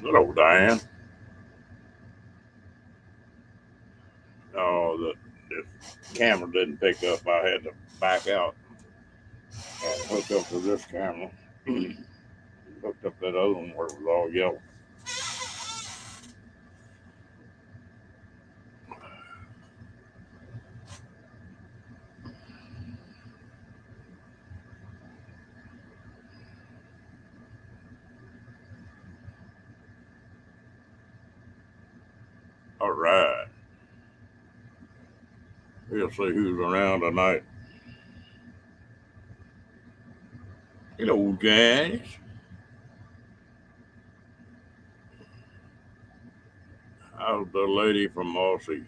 Hello, Diane. Oh, the camera didn't pick up. I had to back out and hook up to this camera. Hooked up that other one where it was all yellow. All right. We'll see who's around tonight. Hello, Janice. How's the lady from Aussie?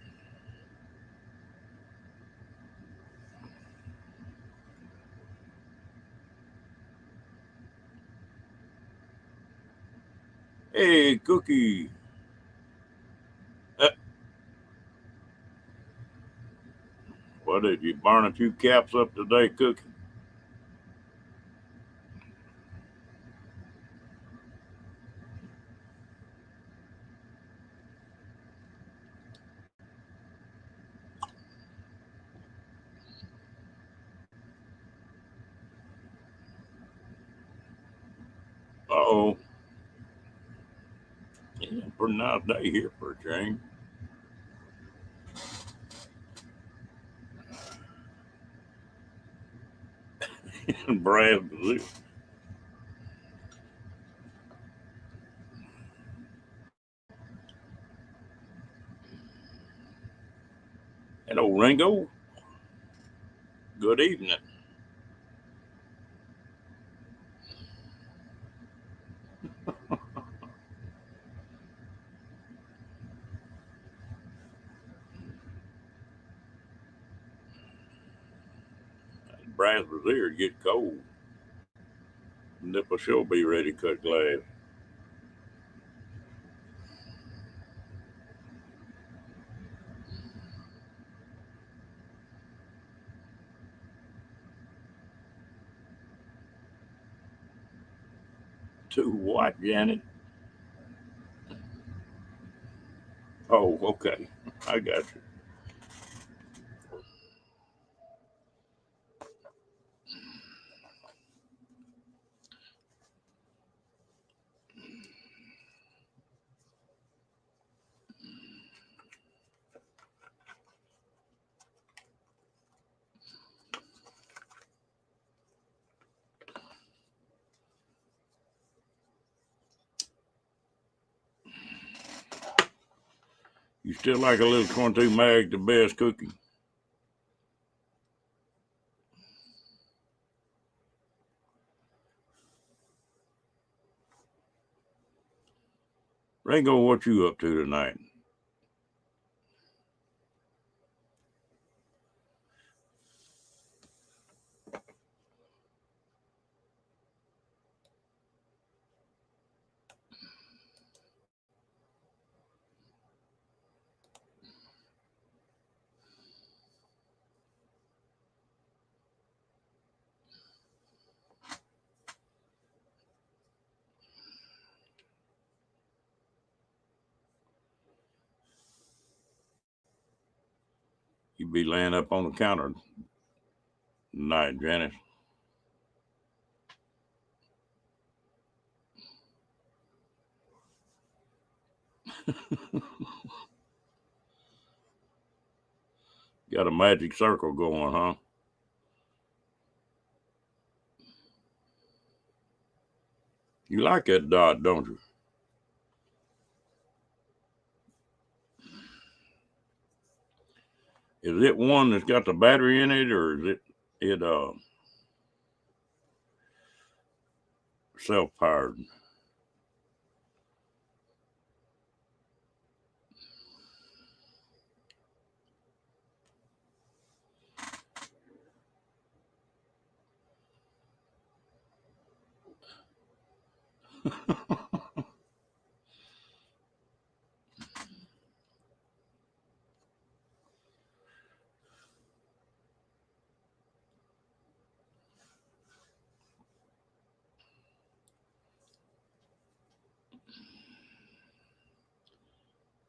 Hey, Cookie. Uh, what did you burn a few caps up today, Cookie? Uh-oh. It's a pretty nice day here for a change. Brad was hello, Ringo. Good evening. Brad was here to get cold. Nipple sure be ready to cut glass. To what, Janet? Oh, okay. I got you. You still like a little 22 mag the best, Cookie? Ringo, what you up to tonight? You be laying up on the counter tonight, Janice. Got a magic circle going, huh? You like that dot, don't you? Is it one that's got the battery in it, or is it self powered?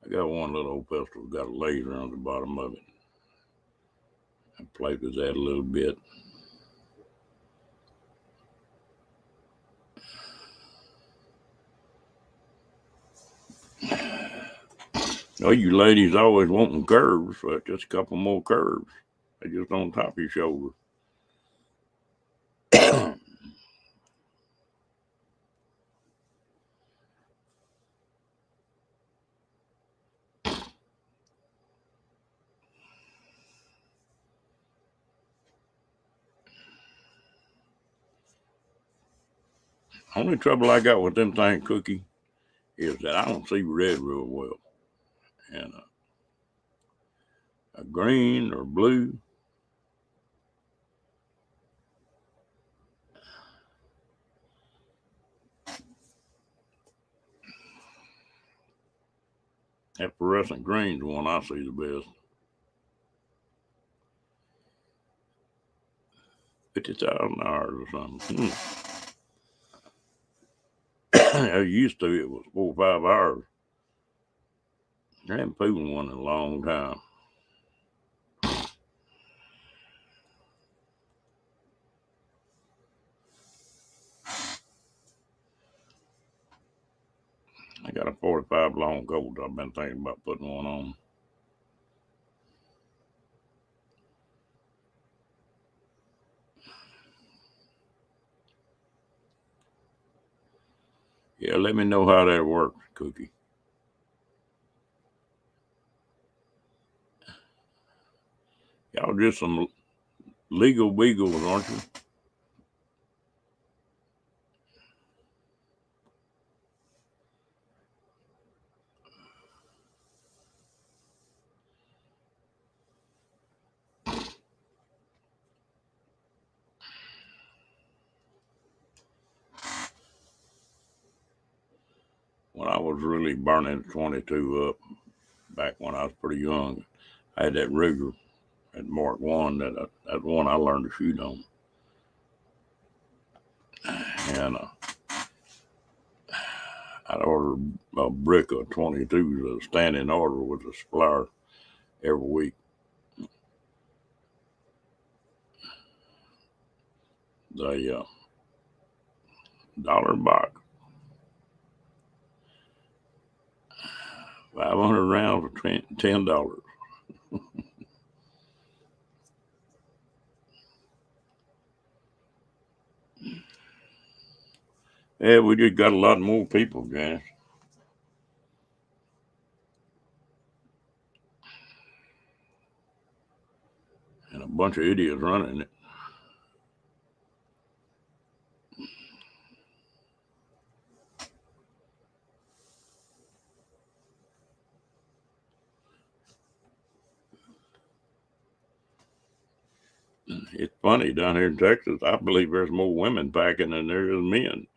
I got one little old pistol, got a laser on the bottom of it. I played with that a little bit. Oh, you ladies always wanting curves, but just a couple more curves. They just on top of your shoulder. Only trouble I got with them things, Cookie, is that I don't see red real well. And a green or blue. That fluorescent green's the one I see the best. 50,000 hours or something. I used to, it was 4 or 5 hours. I haven't proven one in a long time. I got a 45 long Colt. I've been thinking about putting one on. Yeah, let me know how that works, Cookie. Y'all just some legal beagles, aren't you? When I was really burning 22 up, back when I was pretty young, I had that Ruger at Mark 1, that one I learned to shoot on. And I'd order a brick of 22s, a standing order with a supplier every week. The $1 box, 500 rounds for $10. Yeah, we just got a lot more people, guys. And a bunch of idiots running it. It's funny down here in Texas. I believe there's more women packing than there is men.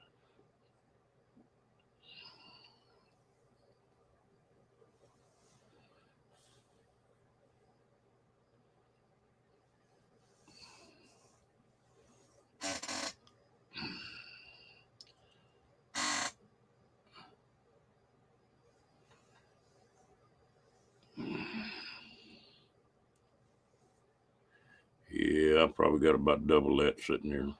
Yeah, I probably got about double that sitting here.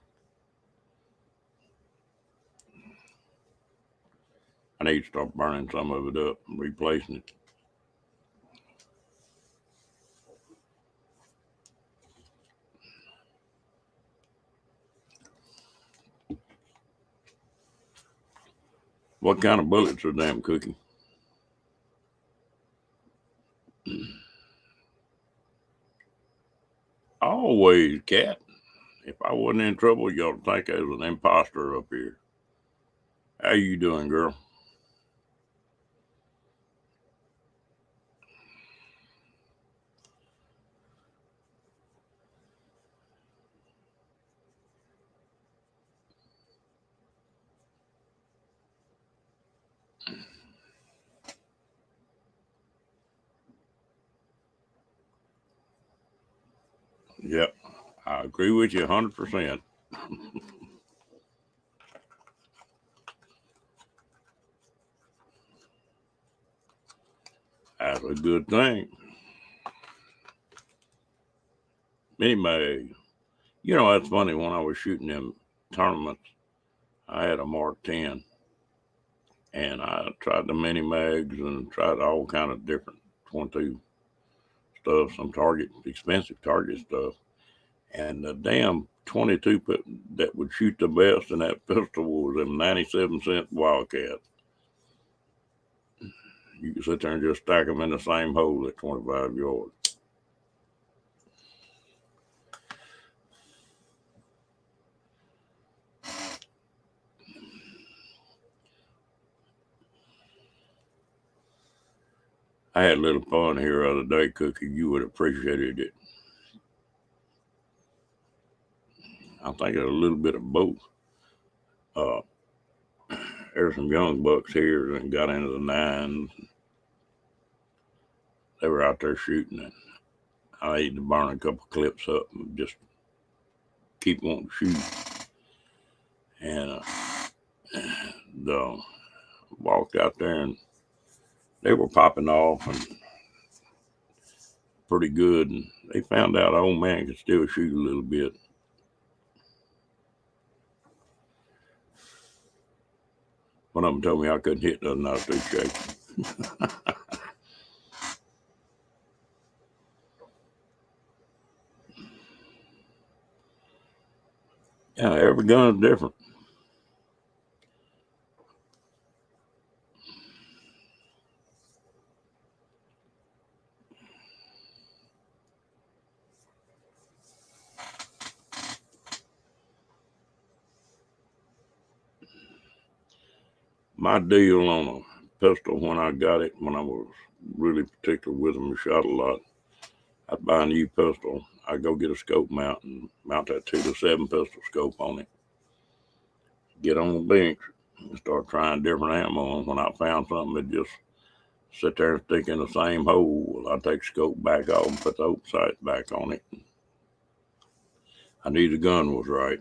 I need to start burning some of it up and replacing it. What kind of bullets are them, Cookie? Always, cat. If I wasn't in trouble, y'all think I was an imposter up here. How you doing, girl? Yep, I agree with you 100%. a good thing. Anyway, you know, that's funny. When I was shooting them tournaments, I had a Mark 10, and I tried the mini mags and tried all kind of different 22 stuff, some expensive target stuff. And the damn 22 that would shoot the best in that pistol was them 97-cent Wildcats. You could sit there and just stack them in the same hole at 25 yards. I had a little fun here the other day, Cookie. You would have appreciated it. I think it's a little bit of both. There's some young bucks here that got into the nines. They were out there shooting, and I had to burn a couple clips up and just keep wanting to shoot. And walked out there, and they were popping off and pretty good. And they found out the old man could still shoot a little bit. One of them told me I couldn't hit nothing out of too shaky. Yeah, every gun is different. My deal on a pistol when I got it, when I was really particular with them and shot a lot, I'd buy a new pistol. I'd go get a scope mount and mount that 2-7 pistol scope on it. Get on the bench and start trying different ammo. And when I found something that just sit there and stick in the same hole, I'd take the scope back off and put the open sight back on it. I knew the gun was right.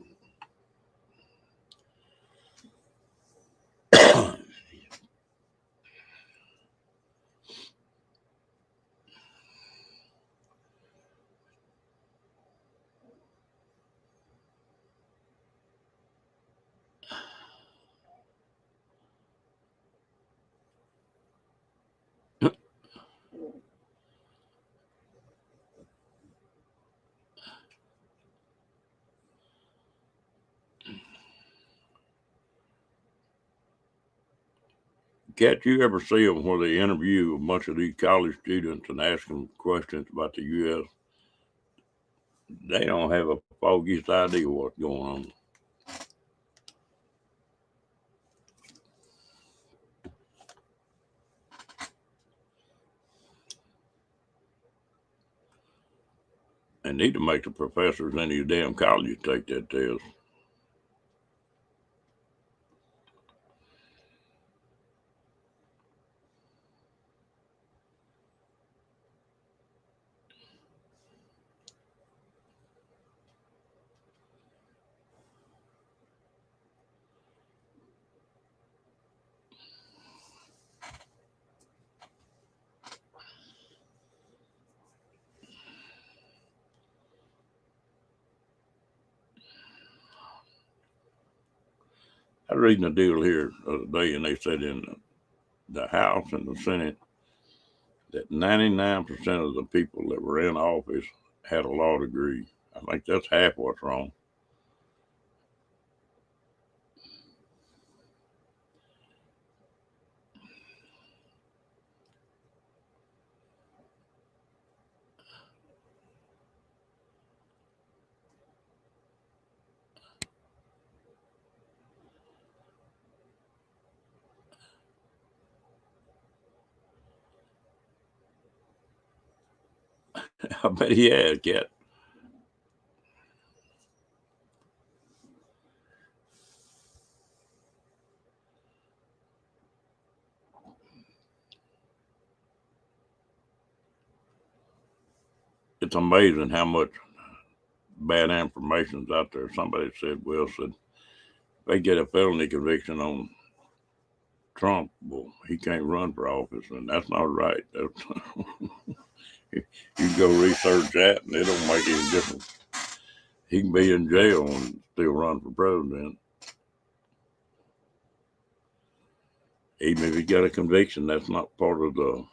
Cat, you ever see them where they interview a bunch of these college students and ask them questions about the U.S.? They don't have a foggiest idea what's going on. They need to make the professors in your damn college take that test. I was reading a deal here the other day, and they said in the House and the Senate that 99% of the people that were in office had a law degree. I think that's half what's wrong. I bet he had, Cat. It's amazing how much bad information's out there. Somebody said, well, said they get a felony conviction on Trump, well, he can't run for office, and that's not right. You go research that, and it don't make any difference. He can be in jail and still run for president. Even if he got a conviction, that's not part of the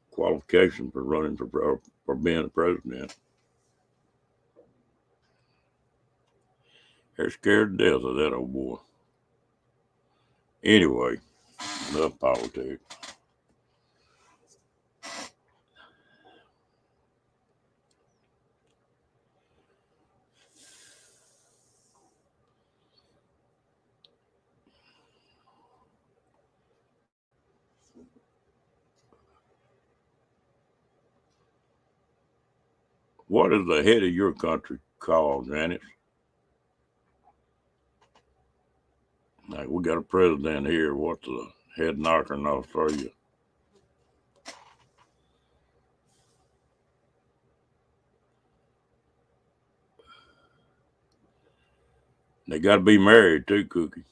qualification for running for being a president. They're scared to death of that old boy. Anyway, enough politics. What is the head of your country called, Janice? Like, we got a president here. What's the head knocker in Australia? They got to be married too, Cookie.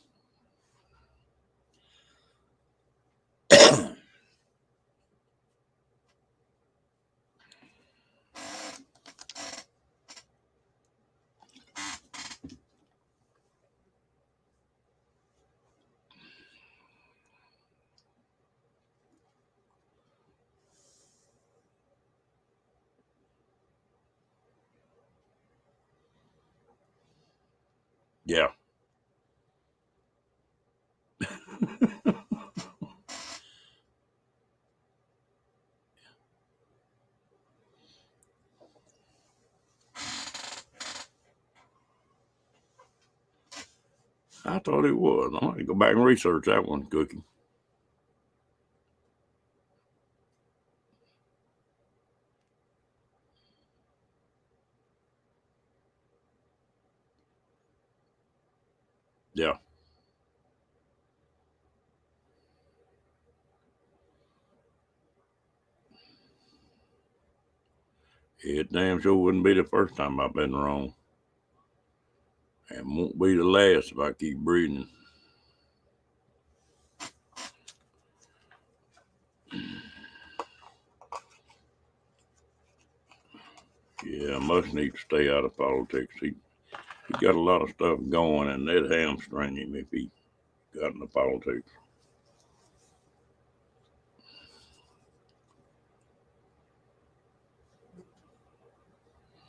Yeah. I thought it was. I'm going to go back and research that one, Cookie. Yeah. It damn sure wouldn't be the first time I've been wrong. And won't be the last if I keep breathing. Yeah, Musk needs to stay out of politics. He got a lot of stuff going, and that'd hamstring him if he got into politics.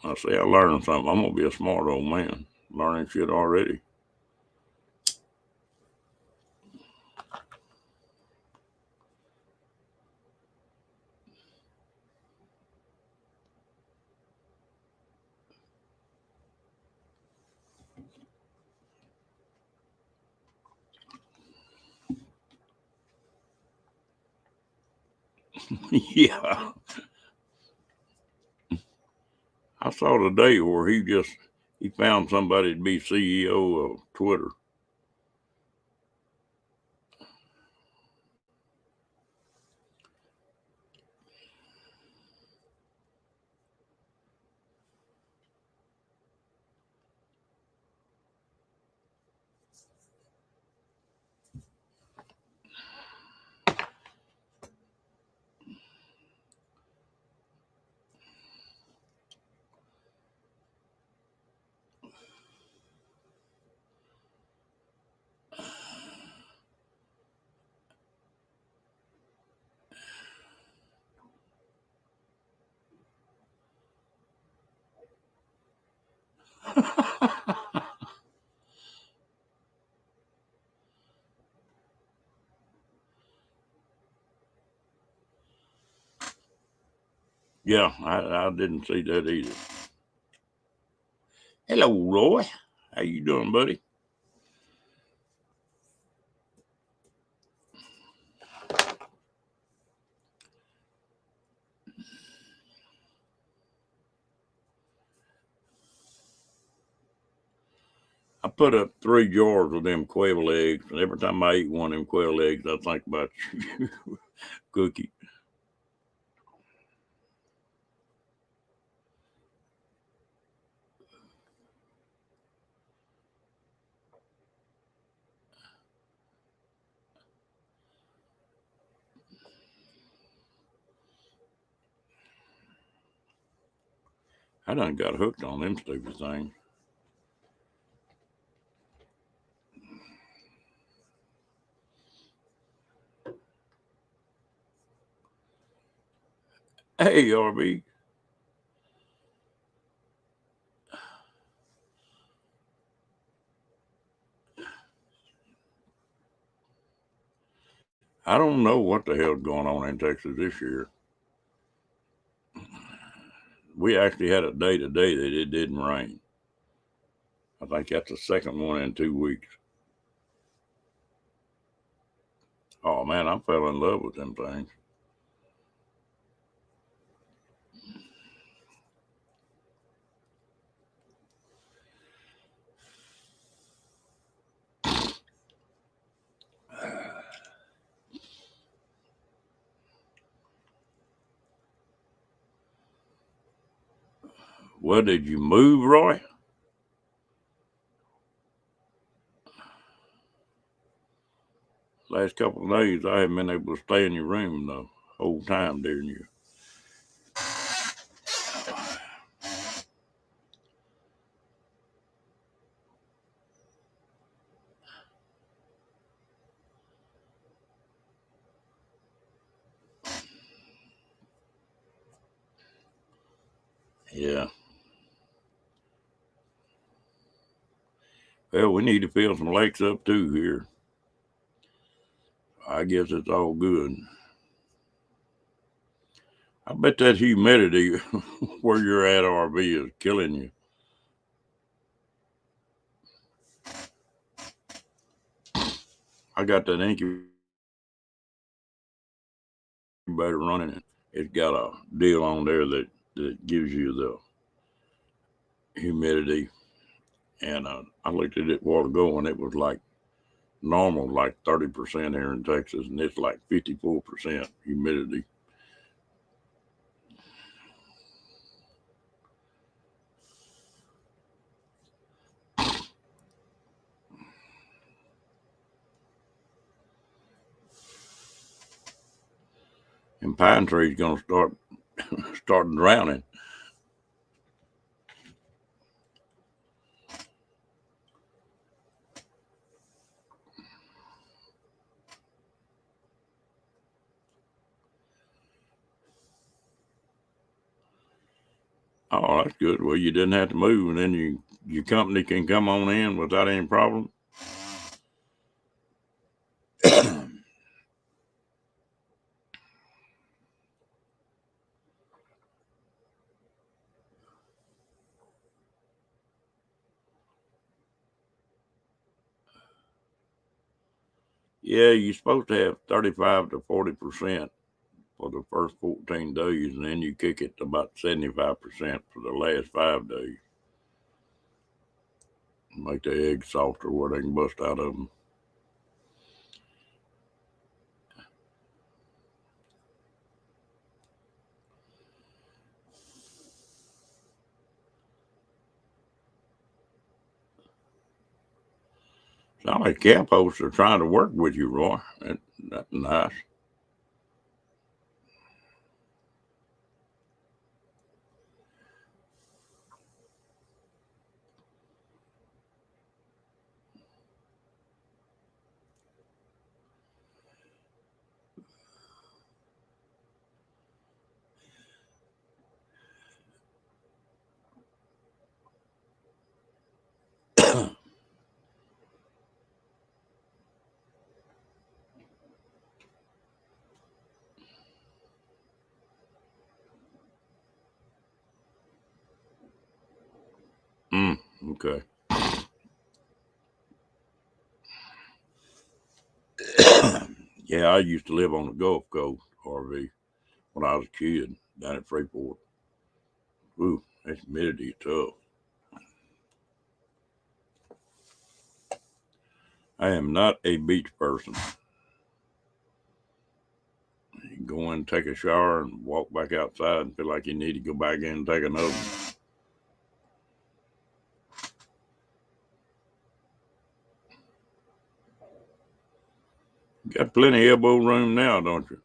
I say I learned something. I'm gonna be a smart old man, learning shit already. Yeah, I saw today where he found somebody to be CEO of Twitter. Yeah, I didn't see that either. Hello, Roy. How you doing, buddy? I put up 3 jars of them quail eggs, and every time I eat one of them quail eggs, I think about you, Cookie. I done got hooked on them stupid things. Hey, RB. I don't know what the hell's going on in Texas this year. We actually had a day today that it didn't rain. I think that's the second one in 2 weeks. Oh man, I fell in love with them things. Well, did you move, Roy? Last couple of days, I haven't been able to stay in your room the whole time during you. Yeah. Well, we need to fill some lakes up too here. I guess it's all good. I bet that humidity where you're at, RV, is killing you. I got that incubator running, and it's got a deal on there that gives you the humidity. And I looked at it a while ago, and it was like normal, like 30% here in Texas, and it's like 54% humidity. And pine trees gonna start drowning. Oh, that's good. Well, you didn't have to move, and then your company can come on in without any problem. Yeah, you're supposed to have 35 to 40% for the first 14 days, and then you kick it to about 75% for the last 5 days. Make the eggs softer where they can bust out of them. Sound like camp hosts are trying to work with you, Roy. That's nice. Okay. Yeah, I used to live on the Gulf Coast, RV, when I was a kid down at Freeport. Ooh, that humidity is tough. I am not a beach person. You go in, take a shower, and walk back outside and feel like you need to go back in and take another one. You got plenty of elbow room now, don't you?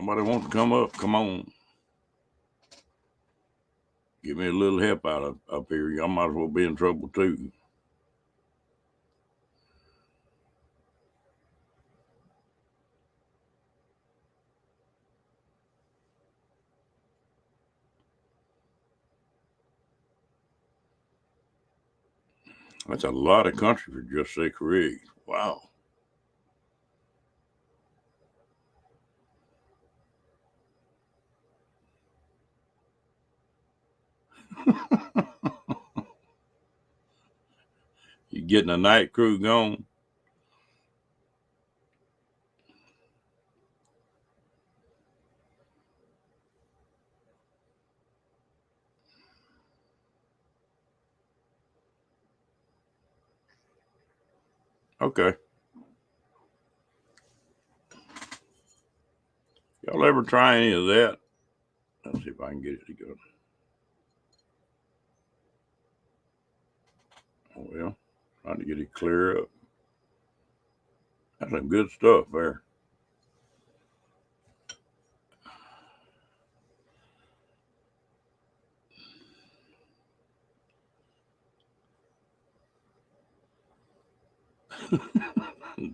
Somebody wants to come up, come on. Give me a little help out up here. I might as well be in trouble too. That's a lot of country for just 6 rigs. Wow. You getting a night crew going? Okay. Y'all ever try any of that? Let's see if I can get it to go. Oh, well, trying to get it clear up. That's some good stuff there.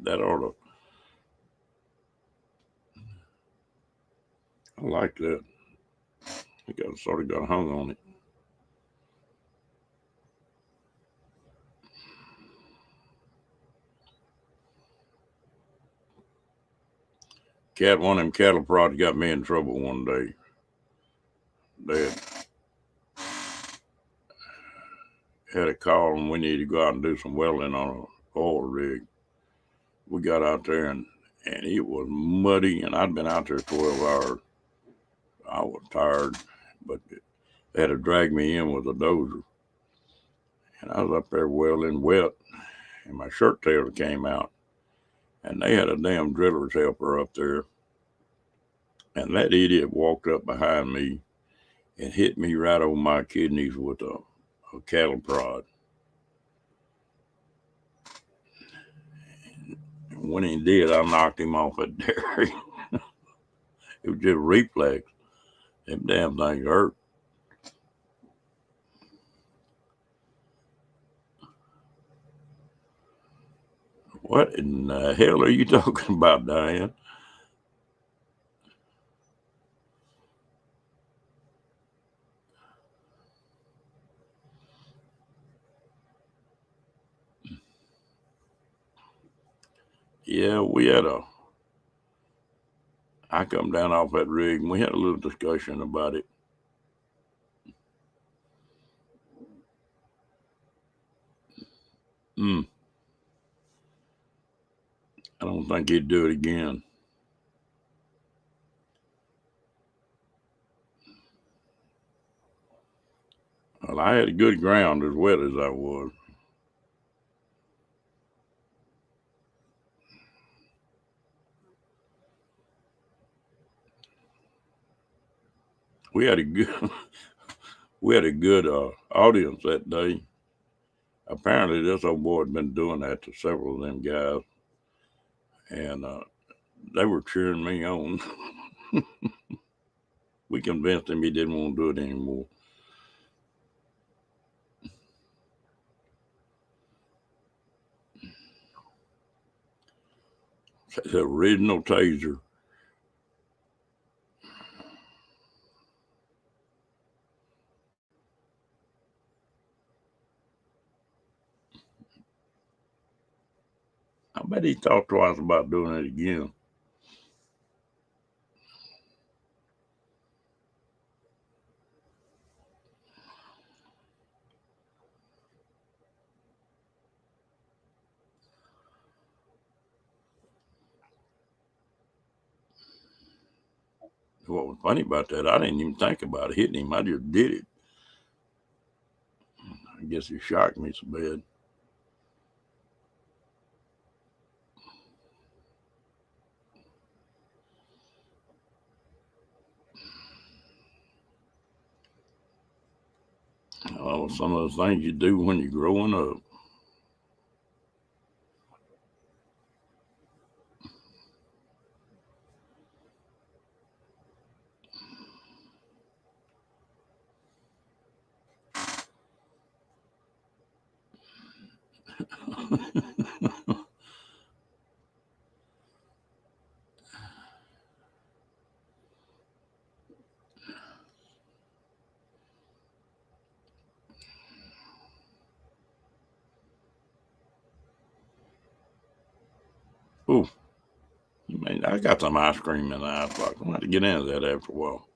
That ought to. I like that. It got sort of got hung on it. One of them cattle prods got me in trouble one day. They had a call and we needed to go out and do some welding on an oil rig. We got out there and it was muddy, and I'd been out there 12 hours. I was tired, but they had to drag me in with a dozer. And I was up there welding wet, and my shirt tail came out. And they had a damn driller's helper up there. And that idiot walked up behind me and hit me right over my kidneys with a cattle prod. And when he did, I knocked him off a dairy. It was just reflex. Them damn things hurt. What in the hell are you talking about, Diane? Yeah, I come down off that rig and we had a little discussion about it. I don't think he'd do it again. Well, I had a good ground as wet as I was. We had a good audience that day. Apparently, this old boy had been doing that to several of them guys, and they were cheering me on. We convinced him he didn't want to do it anymore. It's the original taser. I bet he thought twice about doing it again. What was funny about that, I didn't even think about hitting him. I just did it. I guess it shocked me so bad. Oh, some of the things you do when you're growing up. Ooh, man, I got some ice cream in the icebox. I'm going to have to get into that after a while.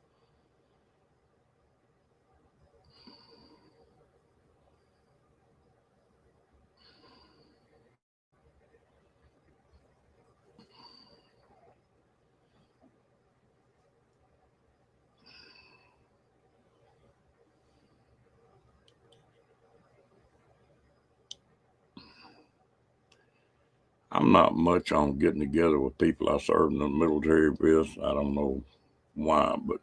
I'm not much on getting together with people I served in the military with. I don't know why, but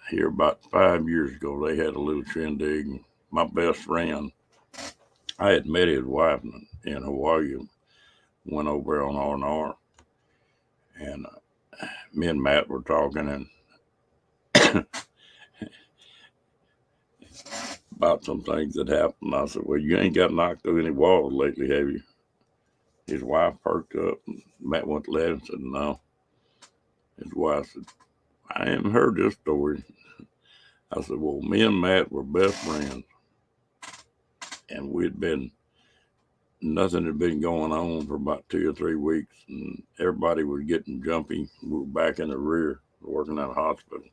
here about 5 years ago, they had a little shindig. And my best friend, I had met his wife in Hawaii, and went over there on R&R, and me and Matt were talking and about some things that happened. I said, "Well, you ain't got knocked through any walls lately, have you?" His wife perked up, and Matt went to laugh and said, "No." His wife said, "I haven't heard this story." I said, "Well, me and Matt were best friends, and nothing had been going on for about 2 or 3 weeks, and everybody was getting jumpy. We were back in the rear, working at a hospital.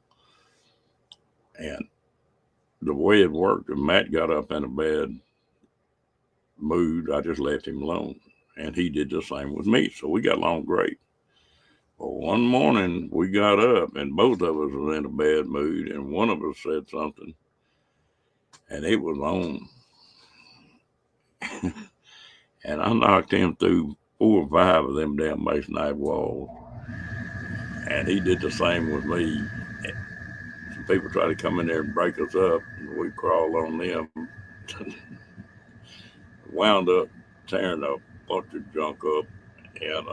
And the way it worked, if Matt got up in a bad mood, I just left him alone. And he did the same with me. So we got along great. Well, one morning we got up and both of us was in a bad mood, and one of us said something, and it was on. And I knocked him through 4 or 5 of them damn masonite walls. And he did the same with me. Some people tried to come in there and break us up, and we crawled on them. Wound up tearing a bunch of junk up, and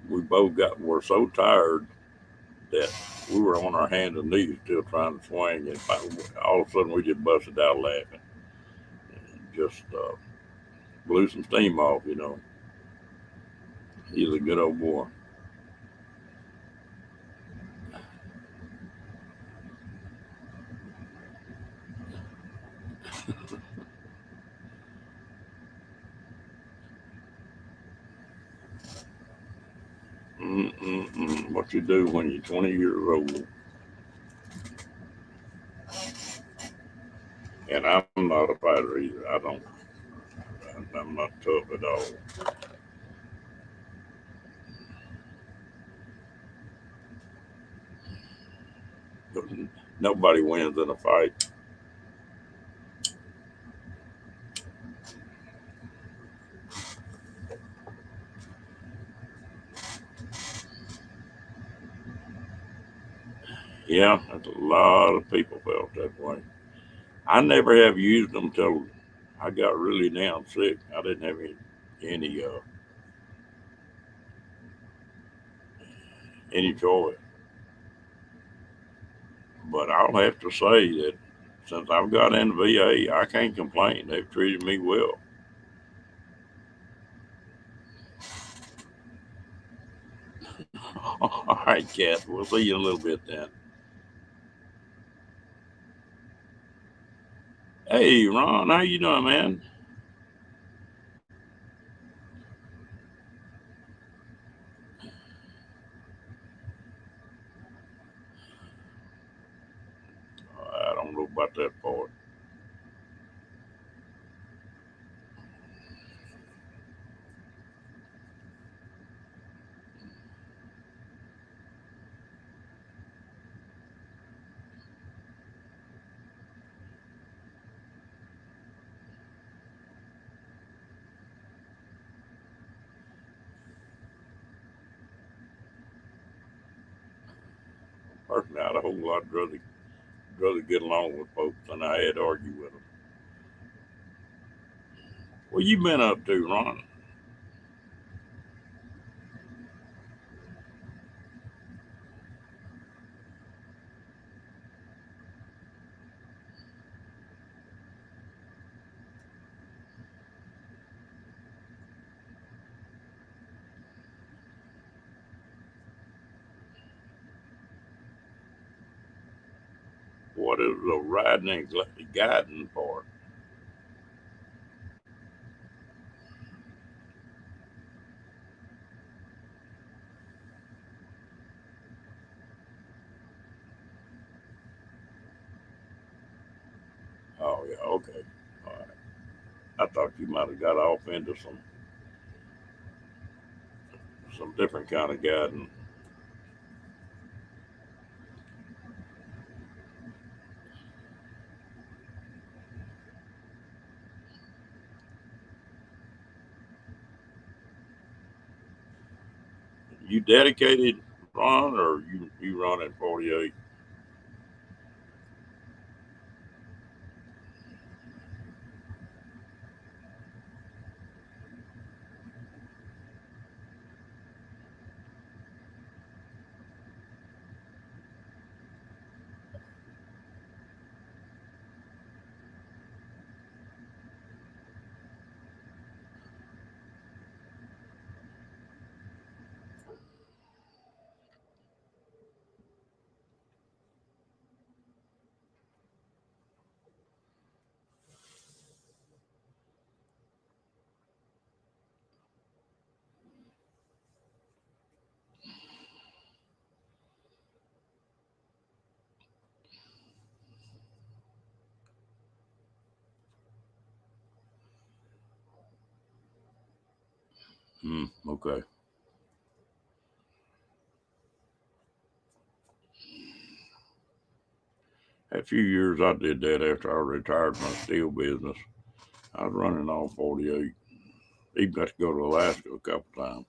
we both were so tired that we were on our hands and knees still trying to swing, and all of a sudden we just busted out laughing and just blew some steam off. He's a good old boy. Mm-mm-mm. What you do when you're 20 years old. And I'm not a fighter either. I'm not tough at all. Nobody wins in a fight. Yeah, that's a lot of people felt that way. I never have used them till I got really damn sick. I didn't have any choice. But I'll have to say that since I've got in the VA, I can't complain. They've treated me well. All right, Cat. We'll see you in a little bit then. Hey, Ron, how you doing, man? I don't know about that part. Personally, I'd a whole lot rather get along with folks than I had to argue with them. What you been up to, Ron? what is the riding and guiding part? Oh yeah, okay. All right. I thought you might have got off into some different kind of guiding. You dedicated, Ron, or you run at 48? Okay. A few years I did that after I retired from the steel business. I was running all 48. Even got to go to Alaska a couple times.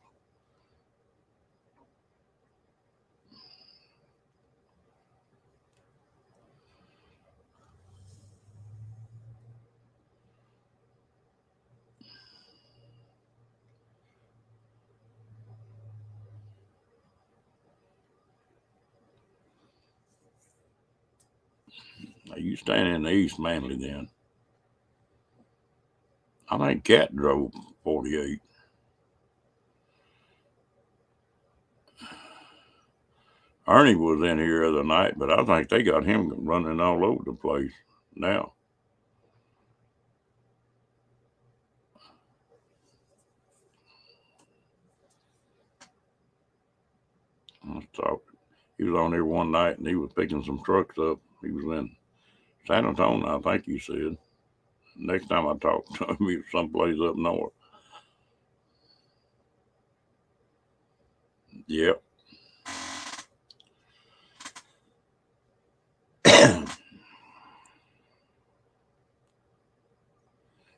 Now you staying in the East mainly then. I think Cat drove 48. Ernie was in here the other night, but I think they got him running all over the place now. I thought he was on there one night and he was picking some trucks up. He was in San Antonio, I think he said. Next time I talked to him, he was someplace up north. Yep.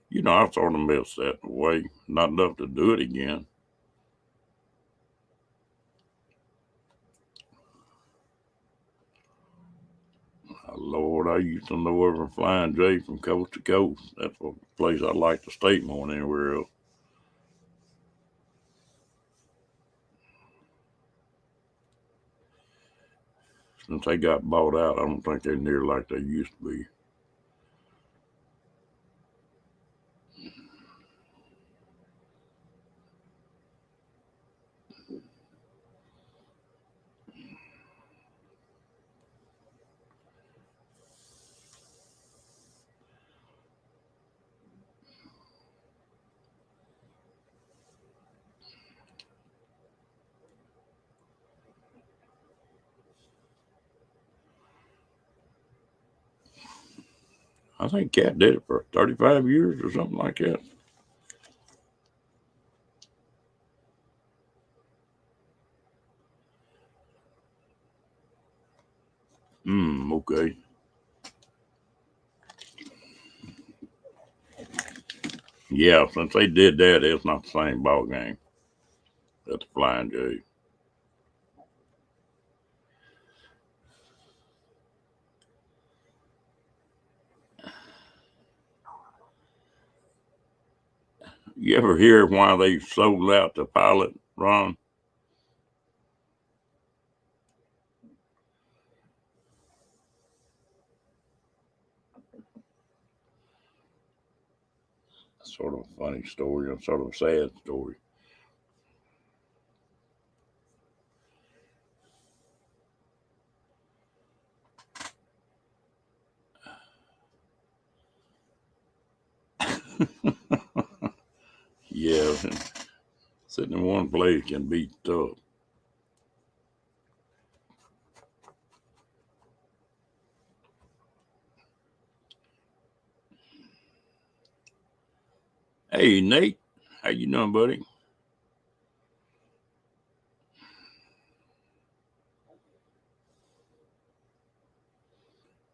You know, I sort of missed that way. Not enough to do it again. Lord, I used to know every Flying J from coast to coast. That's a place I'd like to stay more than anywhere else. Since they got bought out, I don't think they're near like they used to be. I think Cat did it for 35 years or something like that. Okay. Yeah, since they did that, it's not the same ball game. That's the Flying J. You ever hear why they sold out the pilot, Ron? Sort of a funny story and sort of a sad story. Yeah, sitting in one place can be tough. Hey, Nate, how you doing, buddy?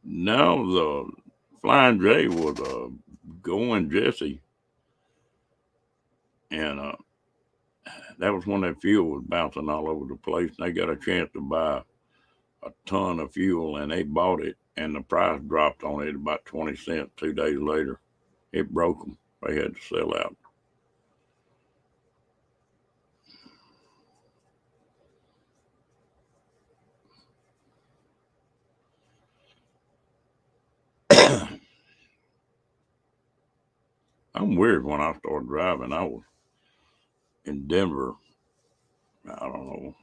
Now the Flying J was going Jesse, and that was when that fuel was bouncing all over the place. And they got a chance to buy a ton of fuel, and they bought it, and the price dropped on it about 20 cents 2 days later. It broke them. They had to sell out. I'm weird when I started driving. I was in Denver. I don't know.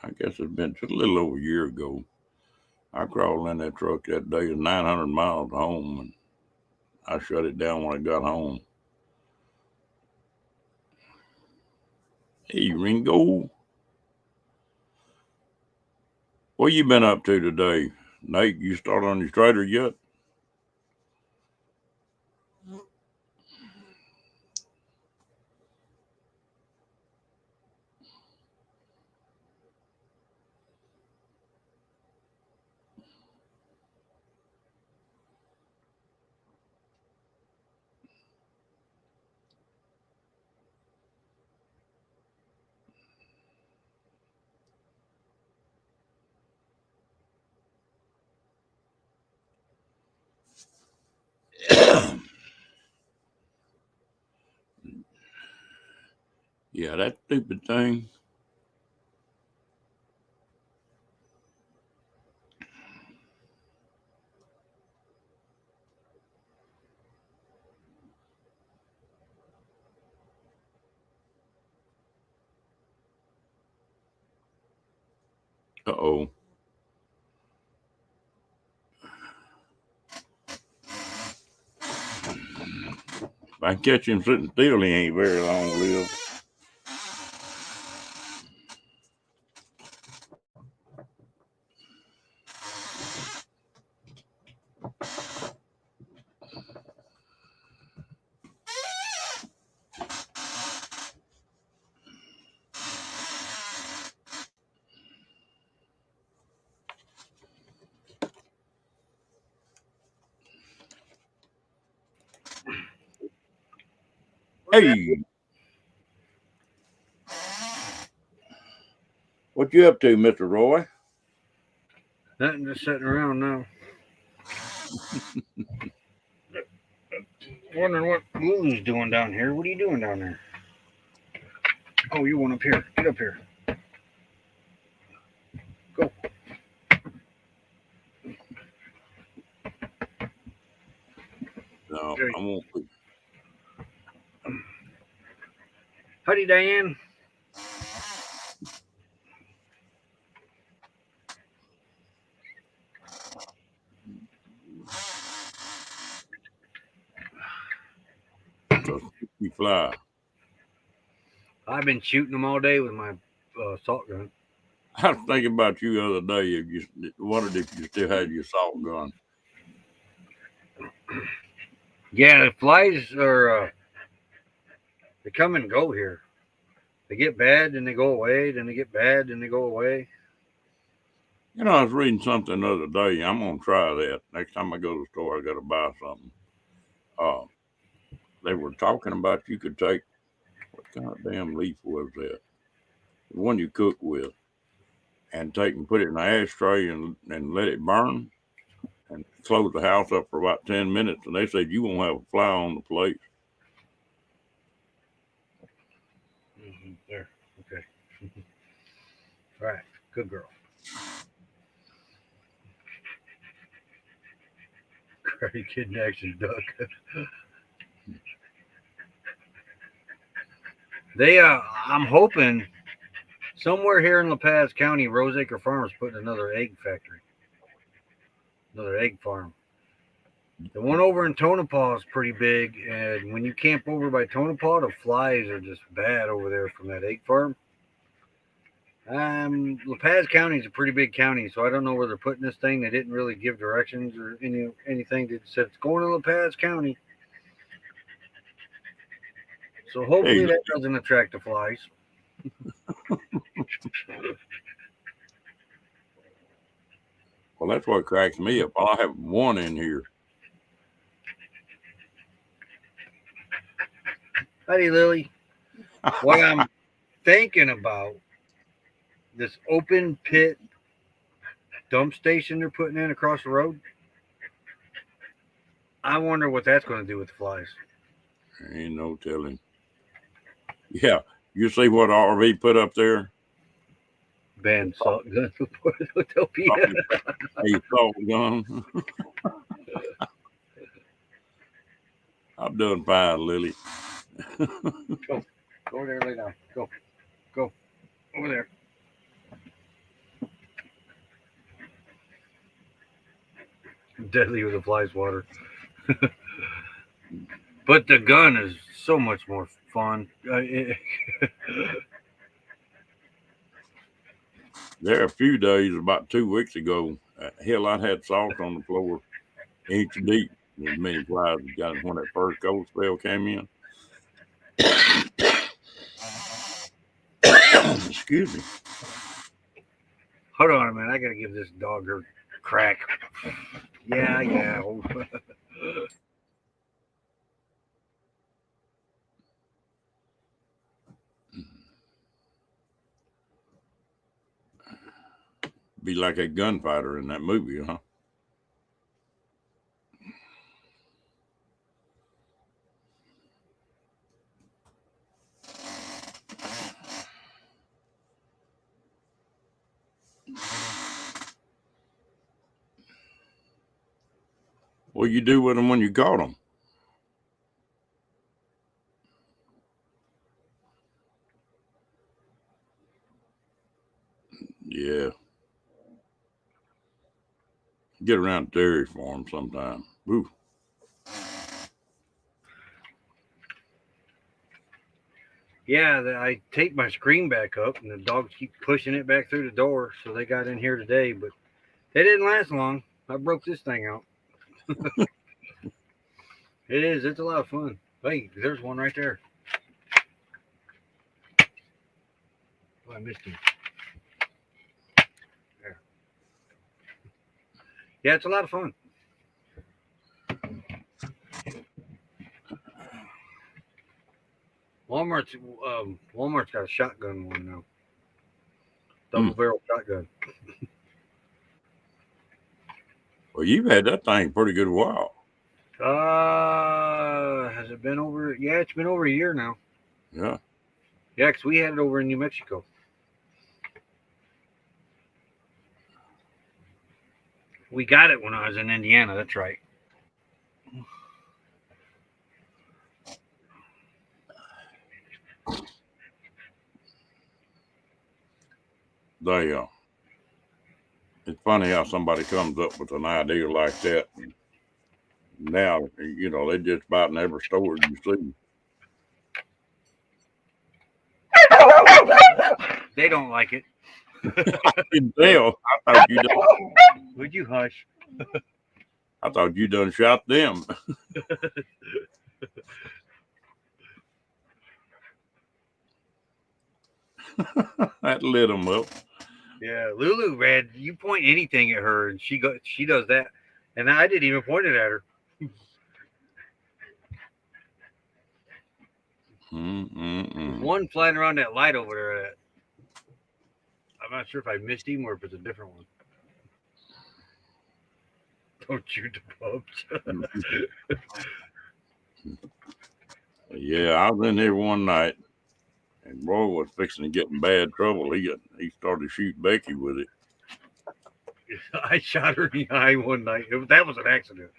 I guess it's been just a little over a year ago. I crawled in that truck that day, 900 miles home, and I shut it down when I got home. Hey, Ringo, what you been up to today? Nate, you start on your trader yet? Yeah, that stupid thing. Uh-oh. If I catch him sitting still, he ain't very long lived. Hey, what you up to, Mr. Roy? Nothing, just sitting around now. Wondering what Lulu's doing down here. What are you doing down there? Oh, you want up here. Get up here. Go. No, I won't. Howdy, Diane. You fly. I've been shooting them all day with my assault gun. I was thinking about you the other day. If you wondered if you still had your assault gun. Yeah, the flies are they come and go here. They get bad, then they go away. Then they get bad, then they go away. You know, I was reading something the other day. I'm gonna try that next time I go to the store. I got to buy something. Uh, they were talking about you could take what kind of damn leaf was that? The one you cook with, and take and put it in an ashtray and let it burn, and close the house up for about 10 minutes. And they said you won't have a fly on the plate. There. Okay. All right. Good girl. Karate Kid in action, duck. They I'm hoping somewhere here in La Paz County, Roseacre Farms putting another egg factory, another egg farm. The one over in Tonopah is pretty big, and when you camp over by Tonopah, the flies are just bad over there from that egg farm. La Paz County is a pretty big county, so I don't know where they're putting this thing. They didn't really give directions or anything. They said it's going to La Paz County, so hopefully Hey, that doesn't attract the flies. well, that's what cracks me up. I have one in here. Howdy, Lily. What I'm thinking about, this open pit dump station they're putting in across the road. I wonder what that's going to do with the flies. Ain't no telling. Yeah, you see what RV put up there? Ban salt gun for Utopia. A salt gun. I'm doing fine, Lily. Go over there, lay down. Go over there. Deadly with the flies water. But the gun is so much more fun. There are a few days, about 2 weeks ago, hell, I had salt on the floor, inch deep. As many flies as got it when that first cold spell came in. Excuse me. Hold on a minute. I got to give this dog her crack. Yeah. Be like a gunfighter in that movie, huh? What you do with them when you caught them? Yeah. Get around dairy farm sometime. Ooh. Yeah, I take my screen back up, and the dogs keep pushing it back through the door. So they got in here today, but they didn't last long. I broke this thing out. It is. It's a lot of fun. Hey, there's one right there. Oh, I missed him. There. Yeah, it's a lot of fun. Walmart's got a shotgun one now. Double barrel shotgun. Well, you've had that thing pretty good while. Has it been over? Yeah, it's been over a year now. Yeah. Yeah, because we had it over in New Mexico. We got it when I was in Indiana. That's right. It's funny how somebody comes up with an idea like that. Now, they just about in every store you see. They don't like it. I can tell. Would you hush? I thought you done shot them. That lit them up. Yeah, Lulu, man, you point anything at her, and she does that, and I didn't even point it at her. One flying around that light over there. I'm not sure if I missed him or if it's a different one. Don't shoot the pups. Yeah, I was in here one night, and Roy was fixing to get in bad trouble. He started shooting Becky with it. I shot her in the eye one night. That was an accident.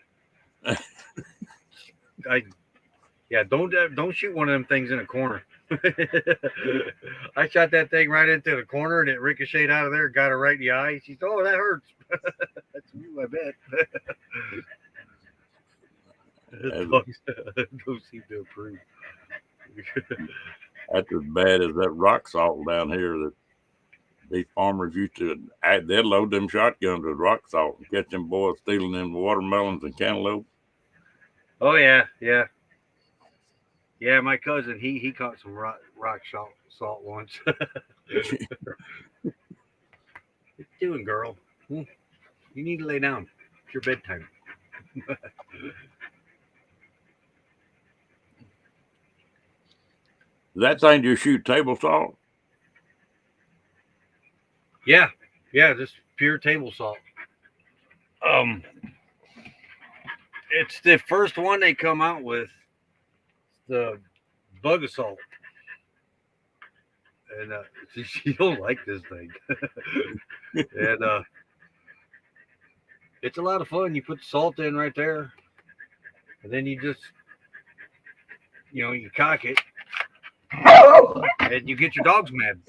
Don't shoot one of them things in a corner. I shot that thing right into the corner, and it ricocheted out of there, got her right in the eye. She said, "Oh, that hurts." That's you, I bet. Dogs don't seem to approve. That's as bad as that rock salt down here that these farmers used to they'd load them shotguns with rock salt and catch them boys stealing them watermelons and cantaloupes. Oh yeah, yeah, yeah. My cousin, he caught some rock salt once. What you doing, girl? You need to lay down. It's your bedtime. That thing just shoot table salt? Yeah, yeah, just pure table salt. Um, it's the first one they come out with, the bug assault, and she don't like this thing, and it's a lot of fun. You put the salt in right there, and then you just, you cock it, and you get your dogs mad.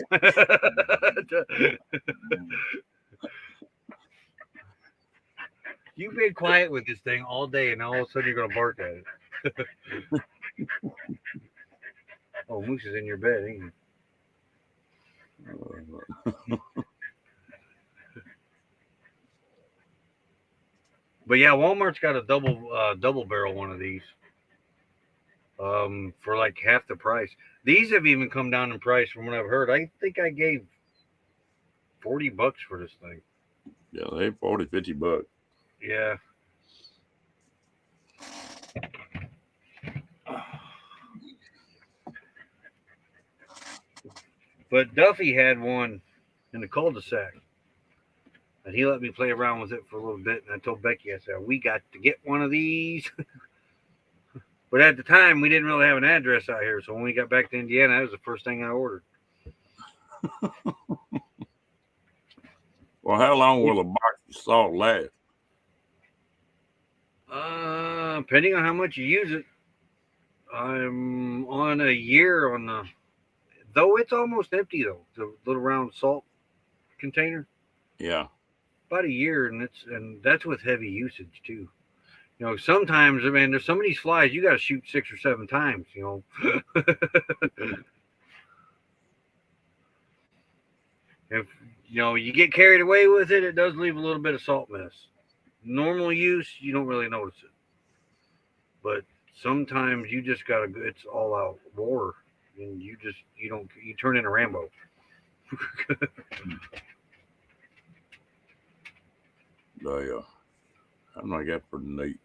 You've been quiet with this thing all day, and all of a sudden you're going to bark at it. Oh, Moose is in your bed, ain't he? But yeah, Walmart's got a double barrel one of these for like half the price. These have even come down in price from what I've heard. I think I gave $40 for this thing. Yeah, they $40-$50. Yeah. But Duffy had one in the cul-de-sac, and he let me play around with it for a little bit. And I told Becky, I said, we got to get one of these. But at the time, we didn't really have an address out here. So when we got back to Indiana, that was the first thing I ordered. Well, how long will a box of salt last? Depending on how much you use it. I'm on a year on the, though it's almost empty though, the little round salt container. Yeah. About a year, and that's with heavy usage too. Sometimes, I mean, there's some of these flies you got to shoot 6 or 7 times. If you get carried away with it, it does leave a little bit of salt mess. Normal use, you don't really notice it, but sometimes you just gotta. It's all out war, and you turn into Rambo. I'm like that pretty neat.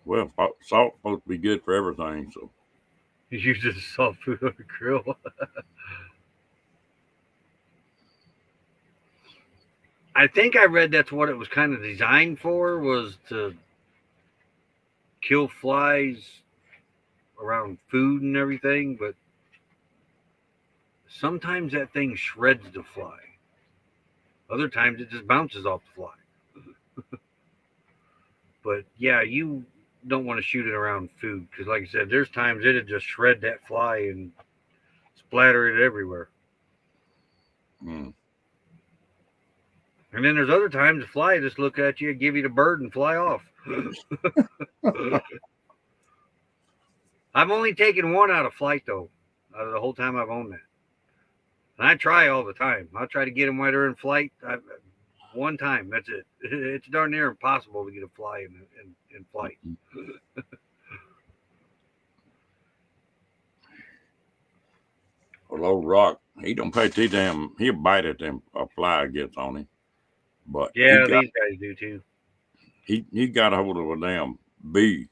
Well, salt's supposed to be good for everything, so. You use it as soft food on the grill. I think I read that's what it was kind of designed for, was to kill flies around food and everything, but sometimes that thing shreds the fly. Other times it just bounces off the fly. But yeah, you don't want to shoot it around food because, like I said, there's times it'd just shred that fly and splatter it everywhere. Mm. And then there's other times the fly just look at you, give you the bird, and fly off. I've only taken one out of flight though, out of the whole time I've owned that. And I try all the time. I'll try to get them while they're in flight. One time, that's it. It's darn near impossible to get a fly in flight. Well, old Rock, he don't pay too damn. He'll bite at them a fly gets on him. But yeah, these guys do too. He got a hold of a damn bee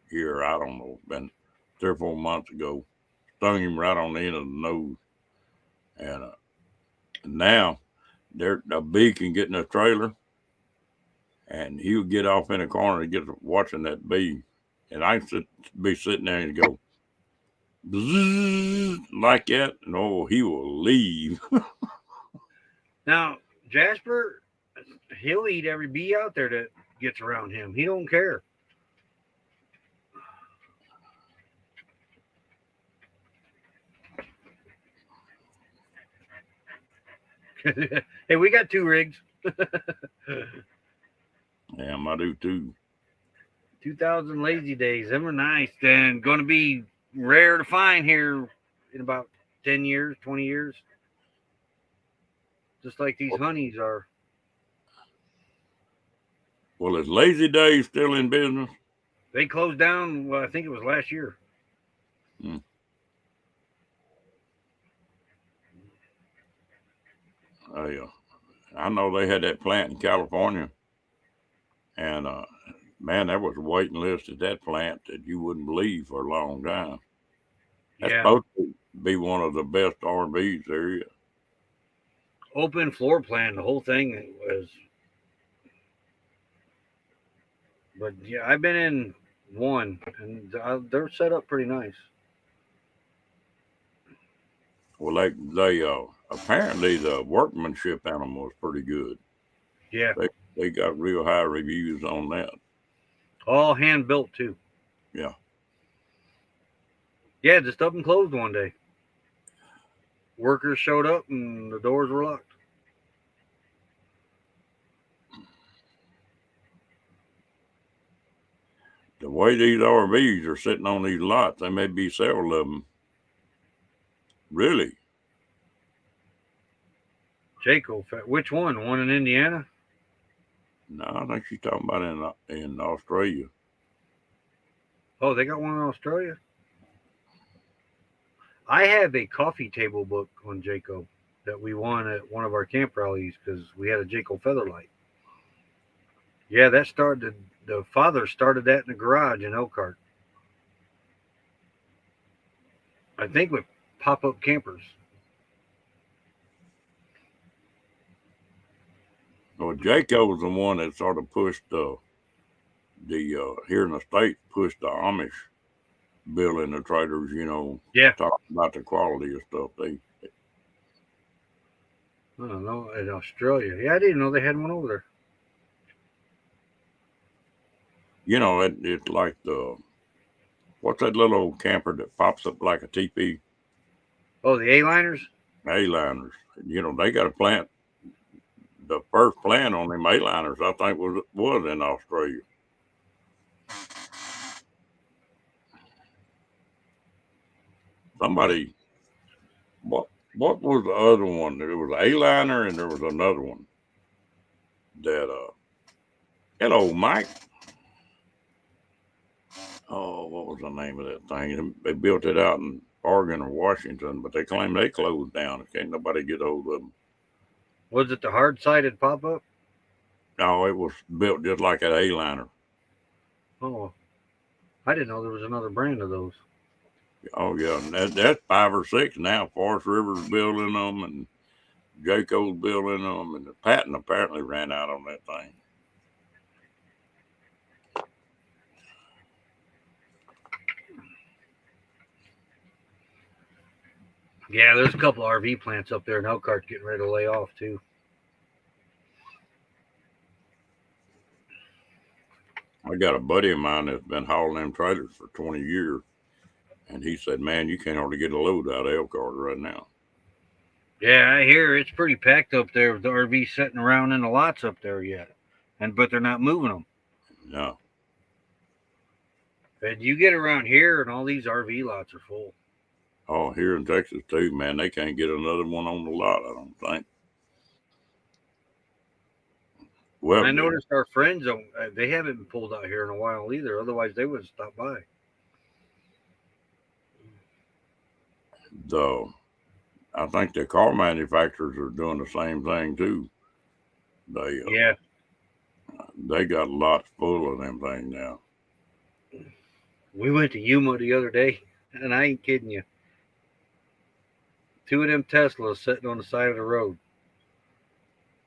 here. I don't know, been 3 or 4 months ago. Stung him right on the end of the nose, and now a bee can get in a trailer, and he'll get off in a corner and get watching that bee, and I be sitting there and go like that, and he will leave. Now Jasper, he'll eat every bee out there that gets around him. He don't care. Hey, we got 2 rigs. Damn, I do too. 2,000 lazy days. Them are nice. And going to be rare to find here in about 10 years, 20 years. Just like these honeys are. Well, is Lazy Days still in business? They closed down, well, I think it was last year. I know they had that plant in California, and man, there was a waiting list at that plant that you wouldn't believe for a long time. That's Yeah. supposed to be one of the best RVs there is. Open floor plan, the whole thing was. But yeah, I've been in one, and they're set up pretty nice. Well, they apparently the workmanship on them was pretty good. Yeah. They got real high reviews on that. All hand built too. Yeah. Yeah, just up and closed one day. Workers showed up and the doors were locked. The way these RVs are sitting on these lots, there may be several of them. Really? Jayco, which one? One in Indiana? No, I think she's talking about in Australia. Oh, they got one in Australia? I have a coffee table book on Jayco that we won at one of our camp rallies because we had a Jayco Featherlight. Yeah, that started. The father started that in the garage in Elkhart. I think with pop-up campers. Well, Jayco was the one that sort of pushed the here in the States, pushed the Amish building the trailers, Yeah. talking about the quality of stuff. I don't know, in Australia. Yeah, I didn't know they had one over there. It's like what's that little old camper that pops up like a teepee? Oh, the A-liners? A-liners. They got a plant. The first plant on them A-liners, I think, was in Australia. Somebody, what was the other one? There was an A-liner and there was another one that hello, Mike. Oh, what was the name of that thing? They built it out in Oregon or Washington, but they claim they closed down. Can't nobody get hold of them. Was it the hard-sided pop-up? No, it was built just like an A-liner. Oh, I didn't know there was another brand of those. Oh, yeah. That's 5 or 6 now. Forest River's building them, and Jayco's building them, and the patent apparently ran out on that thing. Yeah, there's a couple of RV plants up there in Elkhart getting ready to lay off, too. I got a buddy of mine that's been hauling them trailers for 20 years, and he said, man, you can't hardly get a load out of Elkhart right now. Yeah, I hear it's pretty packed up there with the RVs sitting around in the lots up there yet, but they're not moving them. No. And you get around here, and all these RV lots are full. Oh, here in Texas too, man, they can't get another one on the lot, I don't think. Well, I noticed our friends, they haven't been pulled out here in a while either. Otherwise, they would have stopped by. I think the car manufacturers are doing the same thing too. They got lots full of them things now. We went to Yuma the other day, and I ain't kidding you. 2 of them Teslas sitting on the side of the road.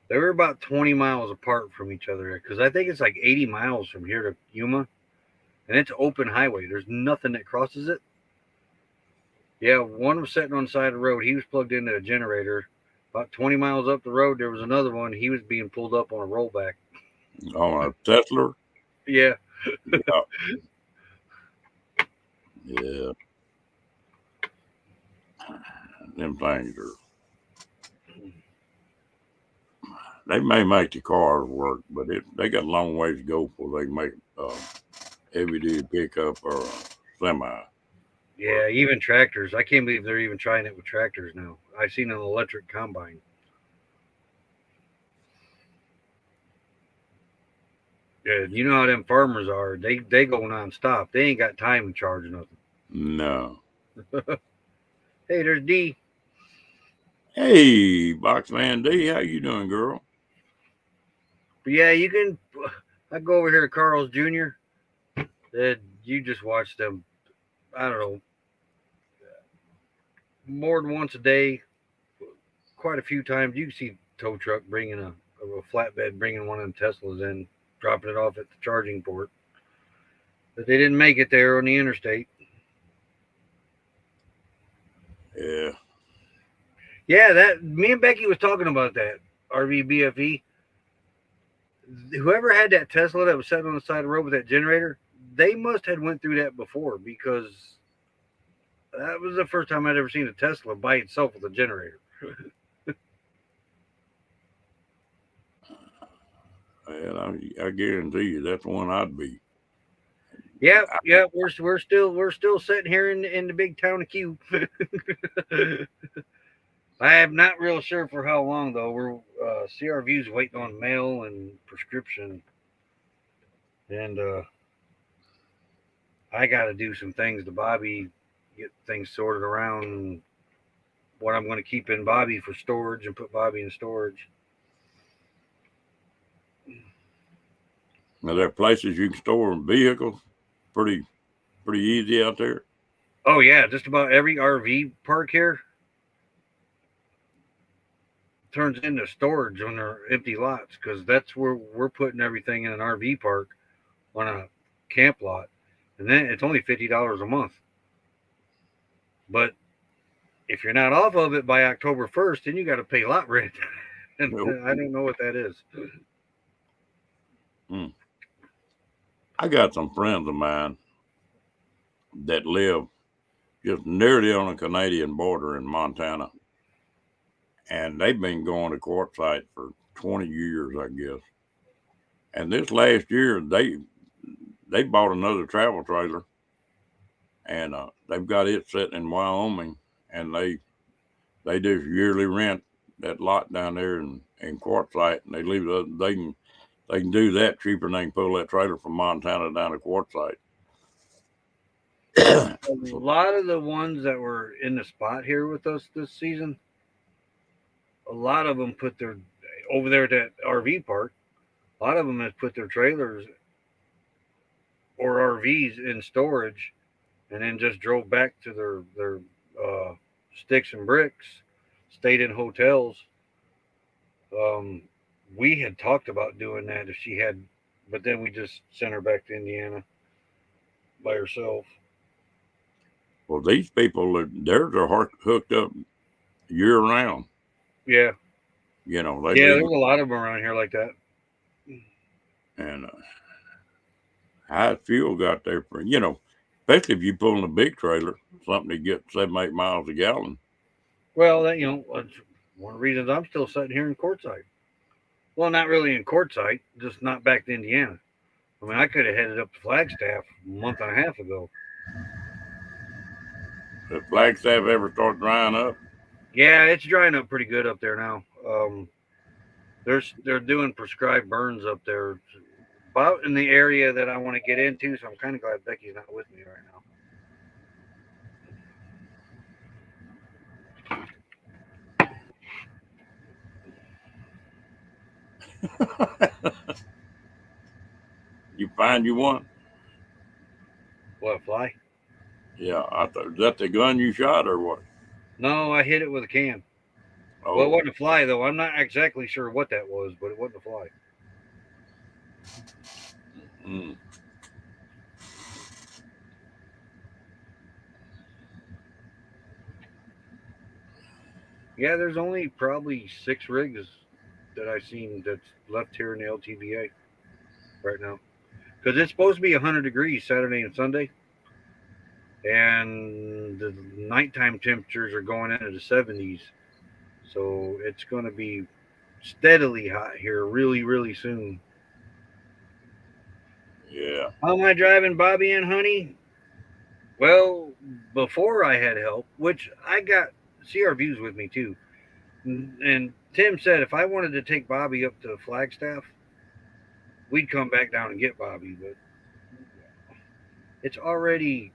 They were about 20 miles apart from each other because I think it's like 80 miles from here to Yuma, and it's open highway. There's nothing that crosses it. Yeah, one was sitting on the side of the road. He was plugged into a generator. About 20 miles up the road, there was another one. He was being pulled up on a rollback. On a Tesla? Yeah. Yeah. Them things they may make the cars work, but they got a long ways to go before they make heavy duty pickup or a semi. Yeah, even tractors. I can't believe they're even trying it with tractors now. I've seen an electric combine. Yeah, you know how them farmers are. They go nonstop. They ain't got time to charge nothing. No. Hey, there's D. Hey, Boxman D, how you doing, girl? But yeah, you can. I go over here to Carl's Jr. That you just watch them. I don't know, more than once a day, quite a few times. You can see tow truck bringing a flatbed, bringing one of them Teslas in, dropping it off at the charging port. But they didn't make it there on the interstate. Yeah. Yeah, that me and Becky was talking about that RV BFE. Whoever had that Tesla that was sitting on the side of the road with that generator, they must have went through that before because that was the first time I'd ever seen a Tesla by itself with a generator. And I guarantee you that's the one I'd be. Yeah, yeah, we're still sitting here in the big town of Q. I am not real sure for how long though. We're CRV's waiting on mail and prescription, and I got to do some things to Bobby, get things sorted around what I'm going to keep in Bobby for storage and put Bobby in storage. Now there are places you can store vehicles pretty easy out there. Oh yeah, just about every RV park here turns into storage on their empty lots because that's where we're putting everything in an RV park on a camp lot, and then it's only $50 a month. But if you're not off of it by October 1st, then you got to pay lot rent, and I don't know what that is. I got some friends of mine that live just nearly on the Canadian border in Montana, and they've been going to Quartzsite for 20 years, I guess. And this last year, they bought another travel trailer, and they've got it sitting in Wyoming, and they just yearly rent that lot down there in Quartzsite, and they leave it. They can do that cheaper than they can pull that trailer from Montana down to Quartzsite. A lot of the ones that were in the spot here with us this season, a lot of them put their over there at that RV park. A lot of them have put their trailers or RVs in storage, and then just drove back to their sticks and bricks, stayed in hotels. Um, we had talked about doing that if she had, but then we just sent her back to Indiana by herself. Well, these people, theirs are hooked up year round. Yeah, You know, yeah. they There's leave, a lot of them around here like that. and high fuel got there for, especially if you pull in a big trailer, something that gets 7, 8 miles a gallon. Well, that that's one of the reasons I'm still sitting here in Quartzsite. Well, not really in Quartzsite, just not back to Indiana. I mean, I could have headed up to Flagstaff a month and a half ago. If Flagstaff ever starts drying up, Yeah, it's drying up pretty good up there now. They're doing prescribed burns up there, about in the area that I want to get into. So I'm kind of glad Becky's not with me right now. you find you one. What, fly? Yeah, I thought, is that the gun you shot or what? No, I hit it with a can. Well, it Oh, wasn't a fly though. I'm not exactly sure what that was, but it wasn't a fly. mm. Yeah, there's only probably 6 rigs that I've seen that's left here in the LTVA right now. Because it's supposed to be 100 degrees Saturday and Sunday, and the nighttime temperatures are going into the 70s. So it's going to be steadily hot here really, really soon. Yeah. How am I driving Bobby and Honey? Well, before I had help, which I got CRVs with me too. And Tim said if I wanted to take Bobby up to Flagstaff, we'd come back down and get Bobby. But it's already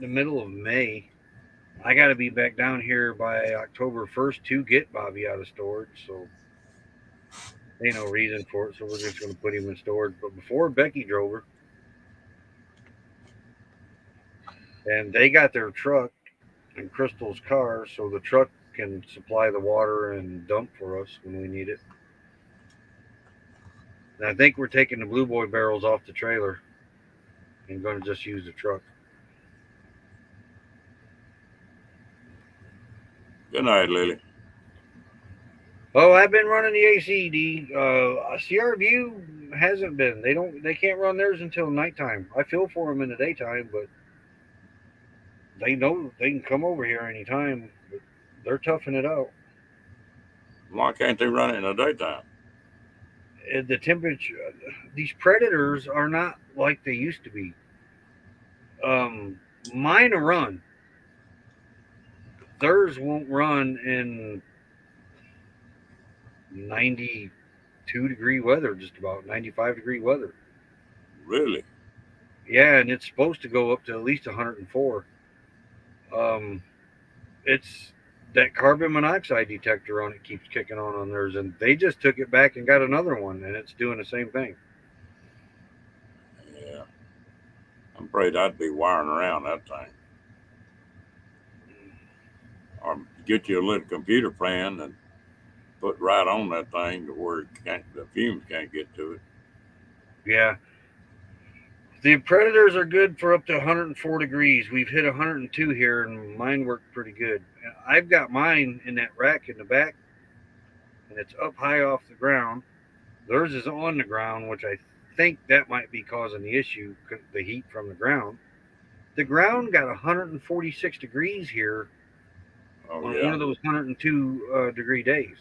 the middle of May. I got to be back down here by October 1st to get Bobby out of storage. So ain't no reason for it. So we're just going to put him in storage. But before Becky drove her, and they got their truck and Crystal's car, so the truck can supply the water and dump for us when we need it. And I think we're taking the Blue Boy barrels off the trailer and going to just use the truck. Good night, Lily. Oh, I've been running the ACD. CRView hasn't been. They can't run theirs until nighttime. I feel for them in the daytime, but they know they can come over here anytime. But they're toughing it out. Why can't they run it in the daytime? The temperature, these predators are not like they used to be. Mine will run. Theirs won't run in 92-degree weather, just about 95-degree weather. Really? Yeah, and it's supposed to go up to at least 104. It's that carbon monoxide detector on it keeps kicking on theirs, and they just took it back and got another one, and it's doing the same thing. Yeah. I'm afraid I'd be wiring around that thing. Or get you a little computer fan and put right on that thing to where the fumes can't get to it. Yeah. The predators are good for up to 104 degrees. We've hit 102 here, and mine worked pretty good. I've got mine in that rack in the back, and it's up high off the ground. Theirs is on the ground, which I think that might be causing the issue, the heat from the ground. The ground got 146 degrees here on one of those 102 degree days.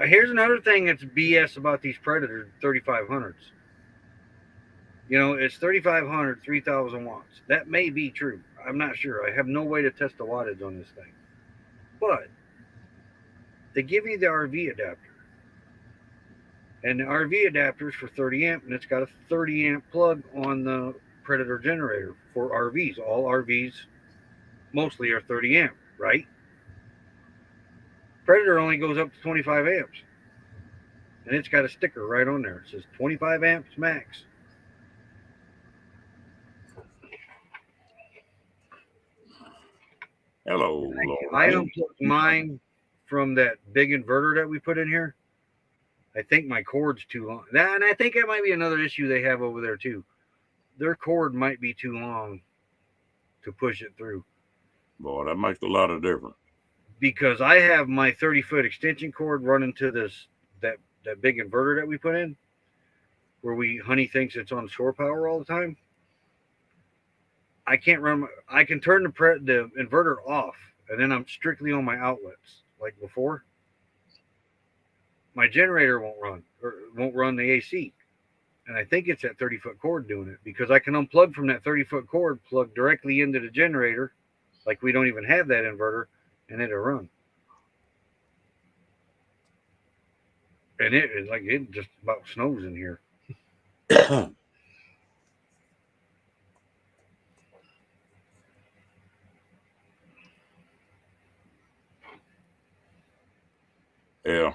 Here's another thing that's BS about these Predator 3500s. You know, it's 3,500, 3,000 watts. That may be true. I'm not sure. I have no way to test the wattage on this thing. But they give you the RV adapter. And the RV adapter is for 30 amp, and it's got a 30 amp plug on the Predator generator for RVs. All RVs mostly are 30 amp, right? Predator only goes up to 25 amps. And it's got a sticker right on there. It says 25 amps max. Hello, Lord. I unplugged mine from that big inverter that we put in here. I think my cord's too long. And I think that might be another issue they have over there too. Their cord might be too long to push it through. Boy, that makes a lot of difference. Because I have my 30-foot extension cord running to that big inverter that we put in, where Honey thinks it's on shore power all the time. I can't run. I can turn the inverter off, and then I'm strictly on my outlets like before. My generator won't run, or won't run the AC, and I think it's that 30-foot cord doing it, because I can unplug from that 30-foot cord, plug directly into the generator, like we don't even have that inverter, and it'll run. And it just about snows in here. Yeah.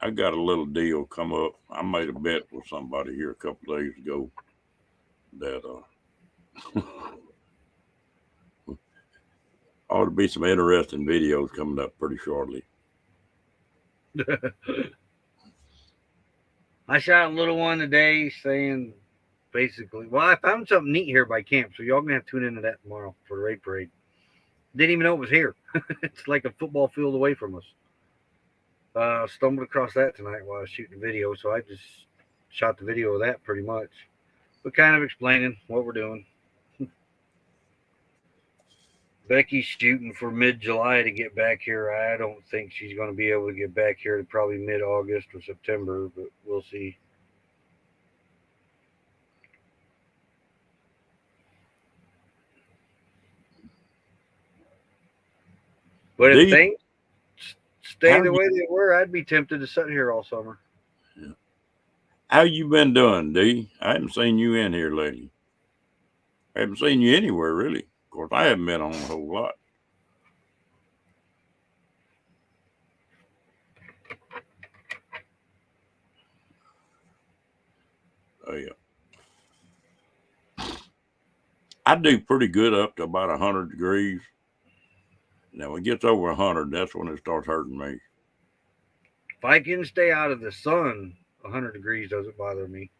I got a little deal come up. I made a bet with somebody here a couple of days ago that ought to be some interesting videos coming up pretty shortly. I shot a little one today saying basically, well, I found something neat here by camp, so y'all gonna have to tune into that tomorrow for the raid parade. Didn't even know it was here. It's like a football field away from us. Stumbled across that tonight while I was shooting the video, so I just shot the video of that pretty much, but kind of explaining what we're doing. Becky's shooting for mid-July to get back here. I don't think she's going to be able to get back here to probably mid-August or September, but we'll see. But if D, things stay how the you way they were, I'd be tempted to sit here all summer. how you been doing, D? I haven't seen you in here lately. I haven't seen you anywhere really. Of course, I haven't been on a whole lot. Oh yeah, I do pretty good up to about 100 degrees. Now when it gets over 100, that's when it starts hurting me. If I can stay out of the sun, 100 degrees doesn't bother me.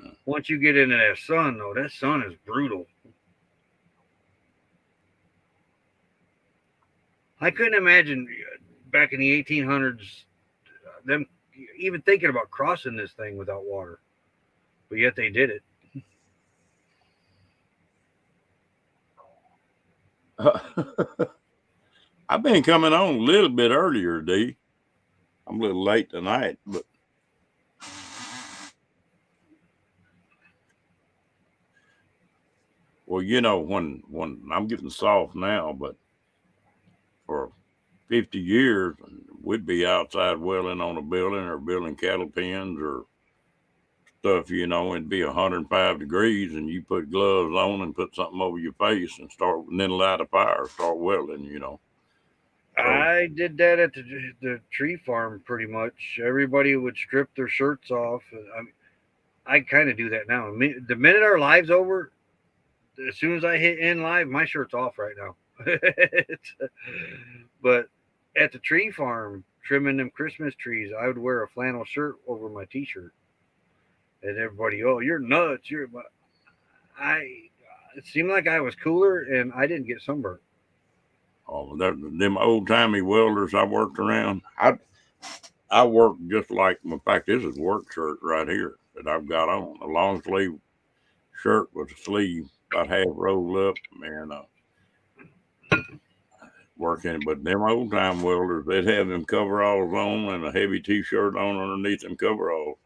Yeah. Once you get into that sun, though, that sun is brutal. I couldn't imagine back in the 1800s them even thinking about crossing this thing without water, but yet they did it. I've been coming on a little bit earlier, D. I'm a little late tonight, but well, you know, when I'm getting soft now, but for 50 years, we'd be outside welding on a building or building cattle pens or stuff, you know, it'd be 105 degrees and you put gloves on and put something over your face and then light a fire, start welding, you know. So, I did that at the tree farm pretty much. Everybody would strip their shirts off. I kind of do that now. The minute our live's over, as soon as I hit end live, my shirt's off right now. But at the tree farm, trimming them Christmas trees, I would wear a flannel shirt over my t-shirt. And everybody, oh, you're nuts. I. It seemed like I was cooler, and I didn't get sunburned. them old timey welders I worked around, I worked just like, in fact, this is work shirt right here that I've got on, a long sleeve shirt with a sleeve about half rolled up and working. But them old time welders, they'd have them coveralls on and a heavy t-shirt on underneath them coveralls.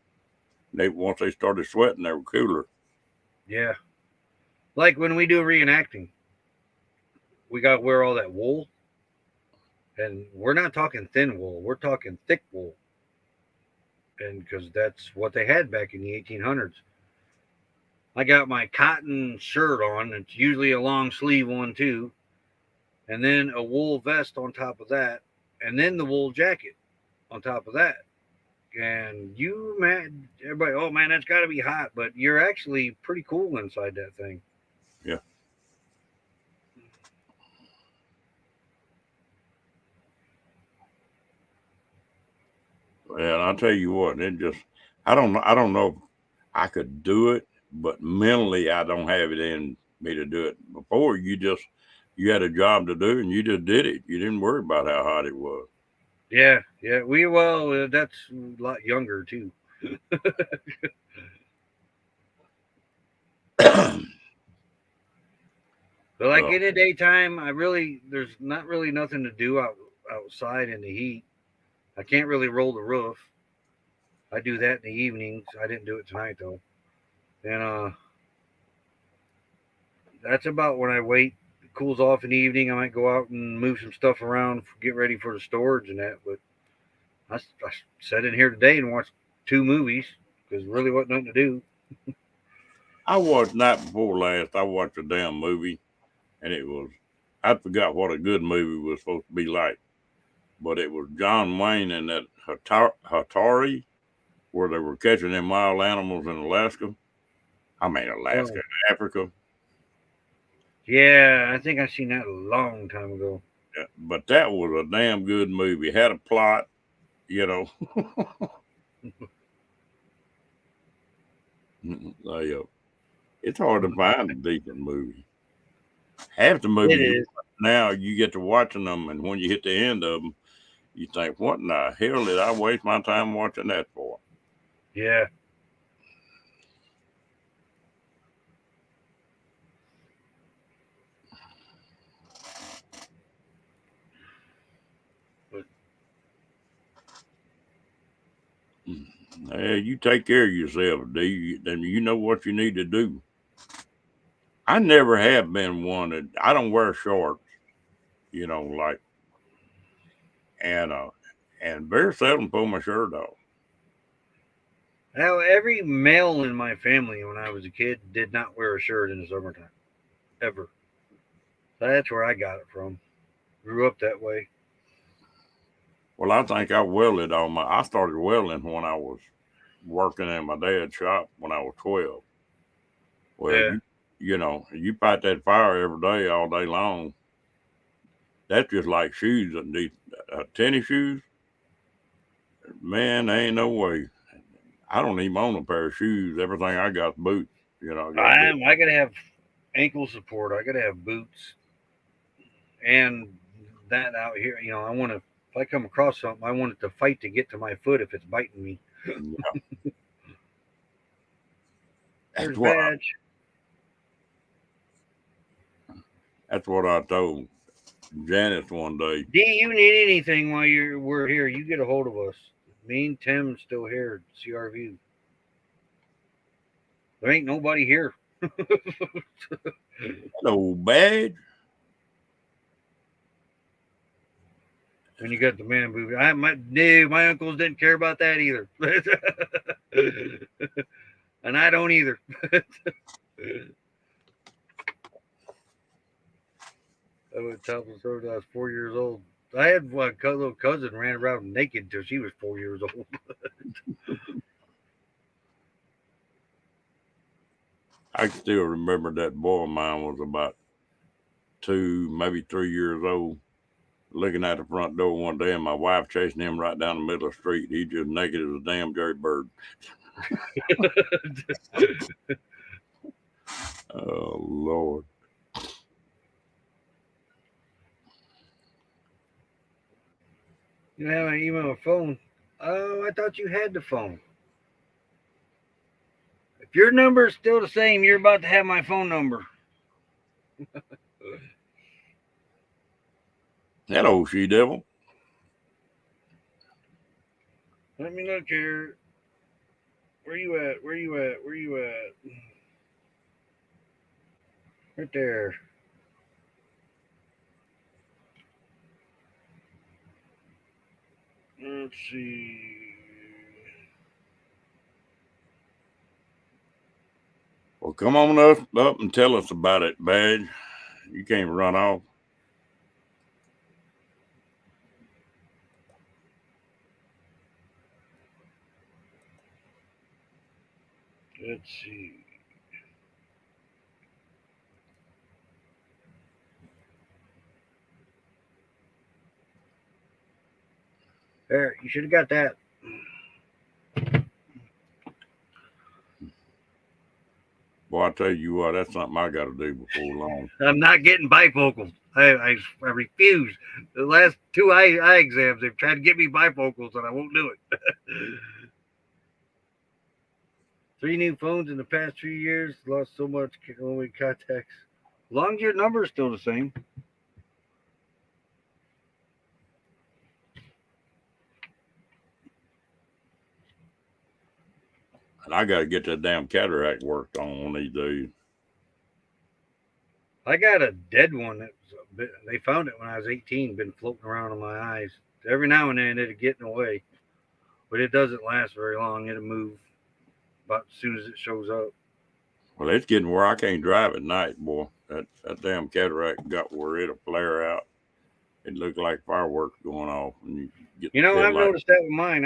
They once they started sweating, they were cooler. Yeah, like when we do reenacting, we got to wear all that wool, and we're not talking thin wool. We're talking thick wool, and because that's what they had back in the 1800s. I got my cotton shirt on. It's usually a long sleeve one too, and then a wool vest on top of that, and then the wool jacket on top of that. And you, man, everybody, oh man, that's got to be hot, but you're actually pretty cool inside that thing. Yeah. And I'll tell you what, it just I don't know if I could do it, but mentally I don't have it in me to do it. Before you had a job to do and you just did it. You didn't worry about how hot it was. Yeah, yeah. That's a lot younger too. But like Well, in the daytime, there's not really nothing to do outside in the heat. I can't really roll the roof. I do that in the evenings. I didn't do it tonight though. And that's about when I wait. It cools off in the evening. I might go out and move some stuff around, get ready for the storage and that. But I sat in here today and watched 2 movies because really wasn't nothing to do. I watched night before last. I watched a damn movie, and it was I forgot what a good movie was supposed to be like, but it was John Wayne and that Hatari, where they were catching them wild animals in Alaska. I mean Alaska, Oh, Africa. yeah, I think I seen that a long time ago. Yeah, but that was a damn good movie. Had a plot, you know. They, it's hard to find a decent movie. Half the It movies is. now you get to watching them, and when you hit the end of them, you think, "What in the hell did I waste my time watching that for?" Yeah. You take care of yourself, D. Then you know what you need to do. I never have been one that I don't wear shorts, like and very seldom pull my shirt off. Now, every male in my family when I was a kid did not wear a shirt in the summertime, ever. So that's where I got it from. Grew up that way. Well, I think I started welding when I was working in my dad's shop when I was 12. Well, Yeah. you fight that fire every day, all day long. That's just like shoes. Tennis shoes, man, there ain't no way. I don't even own a pair of shoes. Everything I got boots. I got boots. I gotta have ankle support. I gotta have boots, and that out here. I want to. If I come across something, I want it to fight to get to my foot if it's biting me. Yeah. There's badge. That's what I told Janice one day. D, you need anything while we're here, you get a hold of us. Me and Tim's still here at CRV. There ain't nobody here. No badge. When you got the man boob, my uncles didn't care about that either, and I don't either. I went topless road when I was 4 years old. I had one little cousin ran around naked till she was 4 years old. I can still remember that boy of mine was about 2, maybe 3 years old, looking at the front door one day, and my wife chasing him right down the middle of the street. He just naked as a damn Jerry bird. Oh, Lord. You have an email or phone? Oh, I thought you had the phone. If your number is still the same, you're about to have my phone number. Hello, she-devil. Let me look here. Where you at? Where you at? Where you at? Right there. Let's see. Well, come on up and tell us about it, Badge. You can't run off. Let's see. There, you should have got that. Boy, I tell you what, that's something I got to do before long. I'm not getting bifocals. I refuse. The last 2 eye exams, they've tried to get me bifocals, and I won't do it. 3 new phones in the past 3 years. Lost so much only contacts. As long as your number is still the same. And I got to get that damn cataract worked on one of these days. I got a dead one they found it when I was 18. Been floating around in my eyes. Every now and then it'd get in the way, but it doesn't last very long. It'll move about as soon as it shows up. Well, it's getting where I can't drive at night, boy. That damn cataract got where it'll flare out. It looked like fireworks going off when you get. I've noticed that with mine.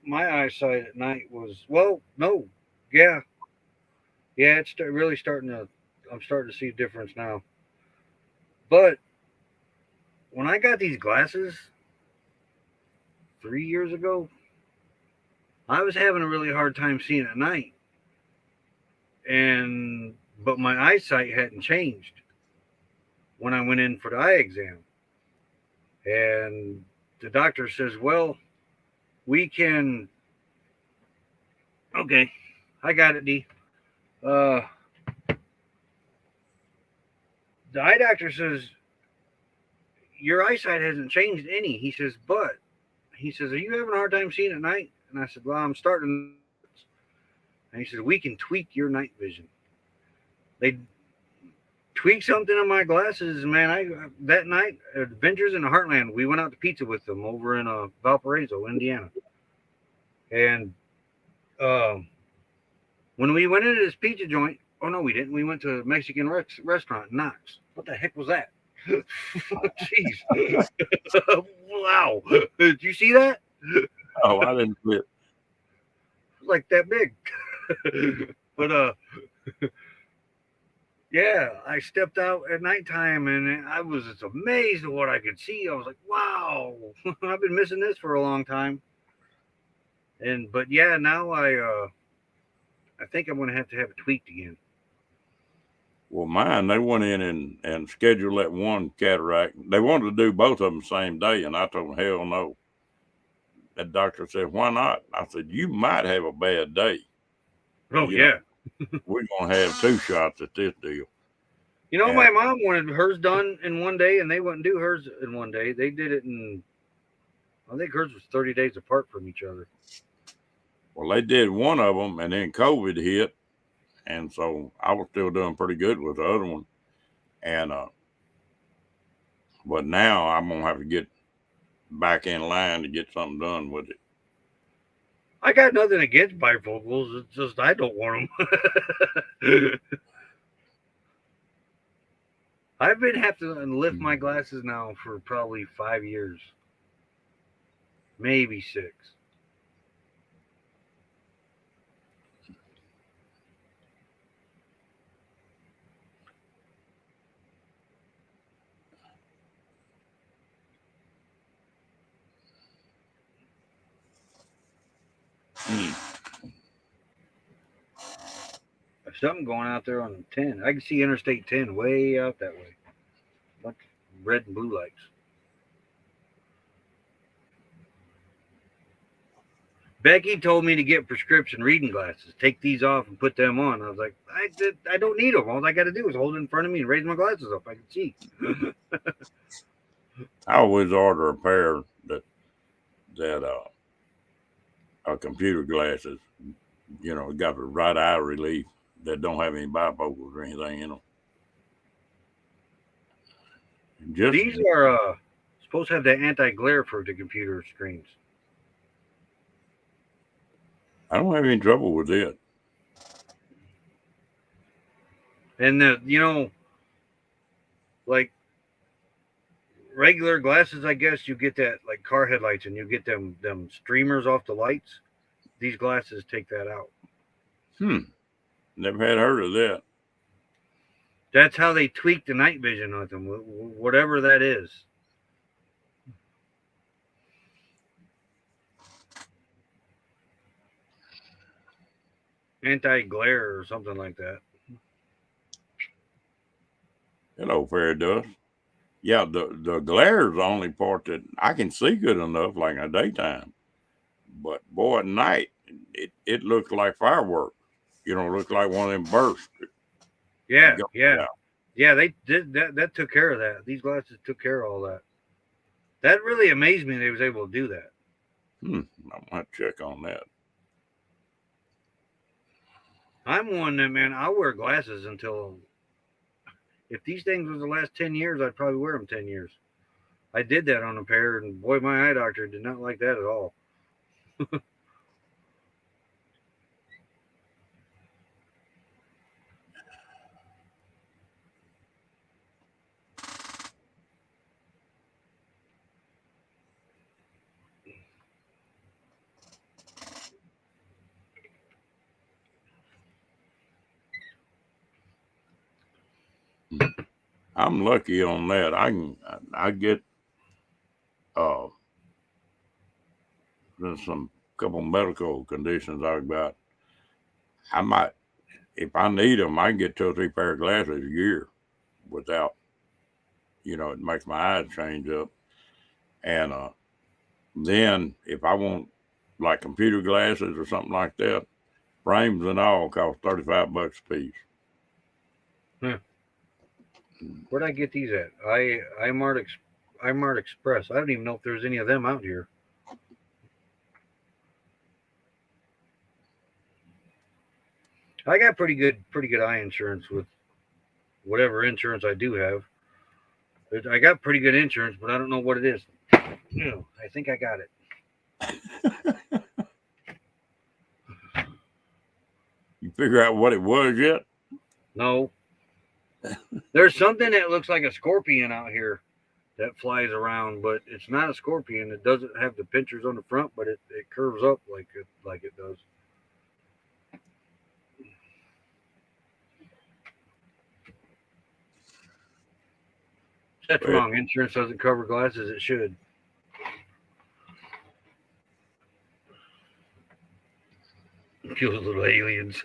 My eyesight at night was yeah. It's really starting to. I'm starting to see a difference now. But when I got these glasses 3 years ago, I was having a really hard time seeing at night. But my eyesight hadn't changed when I went in for the eye exam. And the doctor says, well, we can. Okay, I got it, D. The eye doctor says, your eyesight hasn't changed any. He says, are you having a hard time seeing at night? And I said, well, I'm starting And he said, we can tweak your night vision. They tweaked something in my glasses, man. That night, Adventures in the Heartland, we went out to pizza with them over in Valparaiso, Indiana. And when we went into this pizza joint, oh no, we didn't. We went to a Mexican restaurant, Knox. What the heck was that? Jeez. Wow. Did you see that? Oh, I didn't see it. Like that big. But yeah, I stepped out at nighttime and I was just amazed at what I could see. I was like, wow, I've been missing this for a long time. But yeah, now I think I'm gonna have to have it tweaked again. Well, mine, they went in and scheduled that one cataract. They wanted to do both of them the same day, and I told them, hell no. That doctor said, why not? I said, you might have a bad day. Oh, yeah. We're going to have 2 shots at this deal. You know, my mom wanted hers done in one day, and they wouldn't do hers in one day. They did it I think hers was 30 days apart from each other. Well, they did one of them, and then COVID hit. And so I was still doing pretty good with the other one. And, but now I'm going to have to get back in line to get something done with it. I got nothing against bifocals. It's just I don't want them. I've been having to lift my glasses now for probably 5 years. Maybe 6. There's something going out there on 10. I can see Interstate 10 way out that way. Bunch of red and blue lights. Becky told me to get prescription reading glasses. Take these off and put them on. I was like, I don't need them. All I got to do is hold it in front of me and raise my glasses up. I can see. I always order a pair that computer glasses, got the right eye relief that don't have any bifocals or anything in them. These are supposed to have the anti-glare for the computer screens. I don't have any trouble with it. And like regular glasses, I guess you get that like car headlights, and you get them streamers off the lights. These glasses take that out. Never had heard of that. That's how they tweak the night vision on them, whatever that is. Anti-glare or something like that. Hello, Fairy Dust. Yeah, the glare is the only part that I can see good enough, like in the daytime. But boy, at night, it looks like fireworks. Looks like one of them bursts. Yeah. They did that. That took care of that. These glasses took care of all that. That really amazed me. They was able to do that. I'm gonna have to check on that. I'm one that, man, I'll wear glasses until, if these things was the last 10 years, I'd probably wear them 10 years. I did that on a pair, and boy, my eye doctor did not like that at all. I'm lucky on that. I get there's some couple medical conditions I've got. I might, if I need them, I can get 2 or 3 pair of glasses a year without, it makes my eyes change up. And then if I want like computer glasses or something like that, frames and all cost $35 a piece. Where'd I get these at? iMart Express. I don't even know if there's any of them out here. I got pretty good eye insurance with whatever insurance I do have. I got pretty good insurance, but I don't know what it is. I think I got it. You figure out what it was yet? No. There's something that looks like a scorpion out here that flies around, but it's not a scorpion. It doesn't have the pinchers on the front, but it curves up like it does. That's wrong. Insurance doesn't cover glasses. It should. Kill little aliens.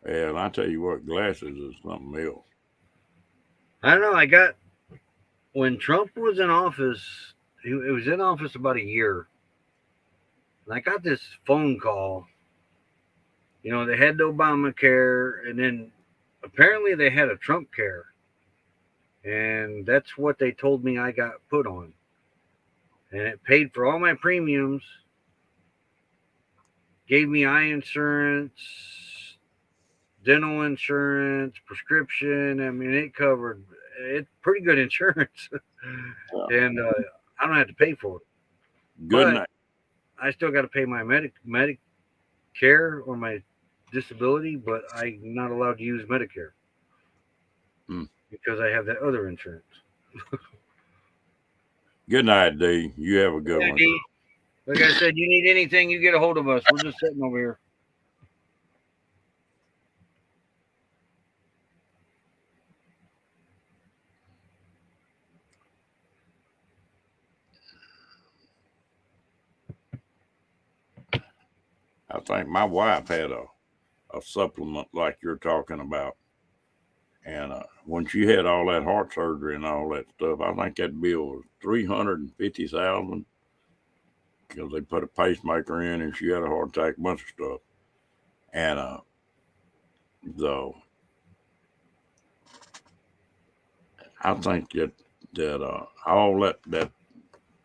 Yeah, and I tell you what, glasses is something else. I don't know. When Trump was in office, he was in office about a year. And I got this phone call. They had the Obamacare, and then apparently they had a Trump care. And that's what they told me I got put on. And it paid for all my premiums, gave me eye insurance, dental insurance, prescription. I mean, it covered it's pretty good insurance. And I don't have to pay for it. Good night. I still got to pay my Medicare or my disability, but I'm not allowed to use Medicare because I have that other insurance. Good night, D. You have a good one. D. Like I said, you need anything, you get a hold of us. We're just sitting over here. I think my wife had a supplement like you're talking about. And when she had all that heart surgery and all that stuff, I think that bill was $350,000 because they put a pacemaker in and she had a heart attack, a bunch of stuff. And I think that all that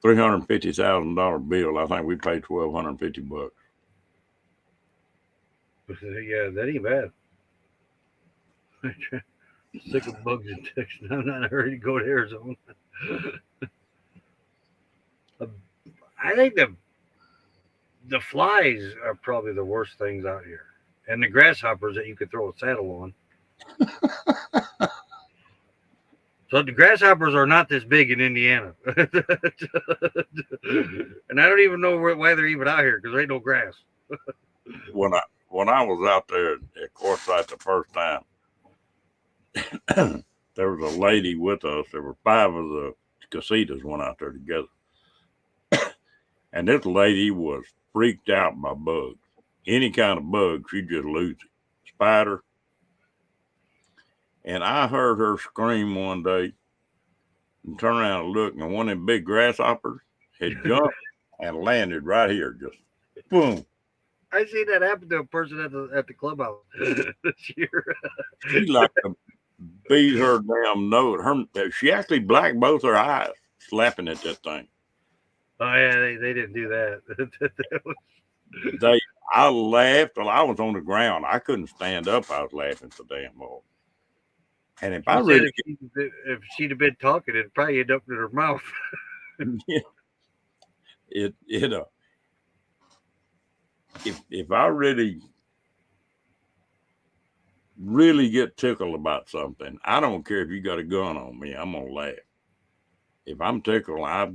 $350,000 bill, I think we paid $1,250. Yeah, that ain't bad. Sick of bugs and ticks. I'm not in a hurry to go to Arizona. I think the flies are probably the worst things out here, and the grasshoppers that you could throw a saddle on. So the grasshoppers are not this big in Indiana, and I don't even know why they're even out here because there ain't no grass. When I was out there at Quartzsite the first time, there was a lady with us. There were 5 of the casitas went out there together. And this lady was freaked out by bugs. Any kind of bug, she'd just lose it. Spider. And I heard her scream one day and turn around and look, and one of them big grasshoppers had jumped and landed right here. Just boom. I seen that happen to a person at the clubhouse this year. She like to beat her damn nose. She actually blacked both her eyes slapping at that thing. Oh yeah, they didn't do that. I laughed till I was on the ground. I couldn't stand up. I was laughing so damn hard. And if if she'd have been talking, it'd probably end up in her mouth. Yeah. If I really get tickled about something, I don't care if you got a gun on me, I'm gonna laugh. If I'm tickled, I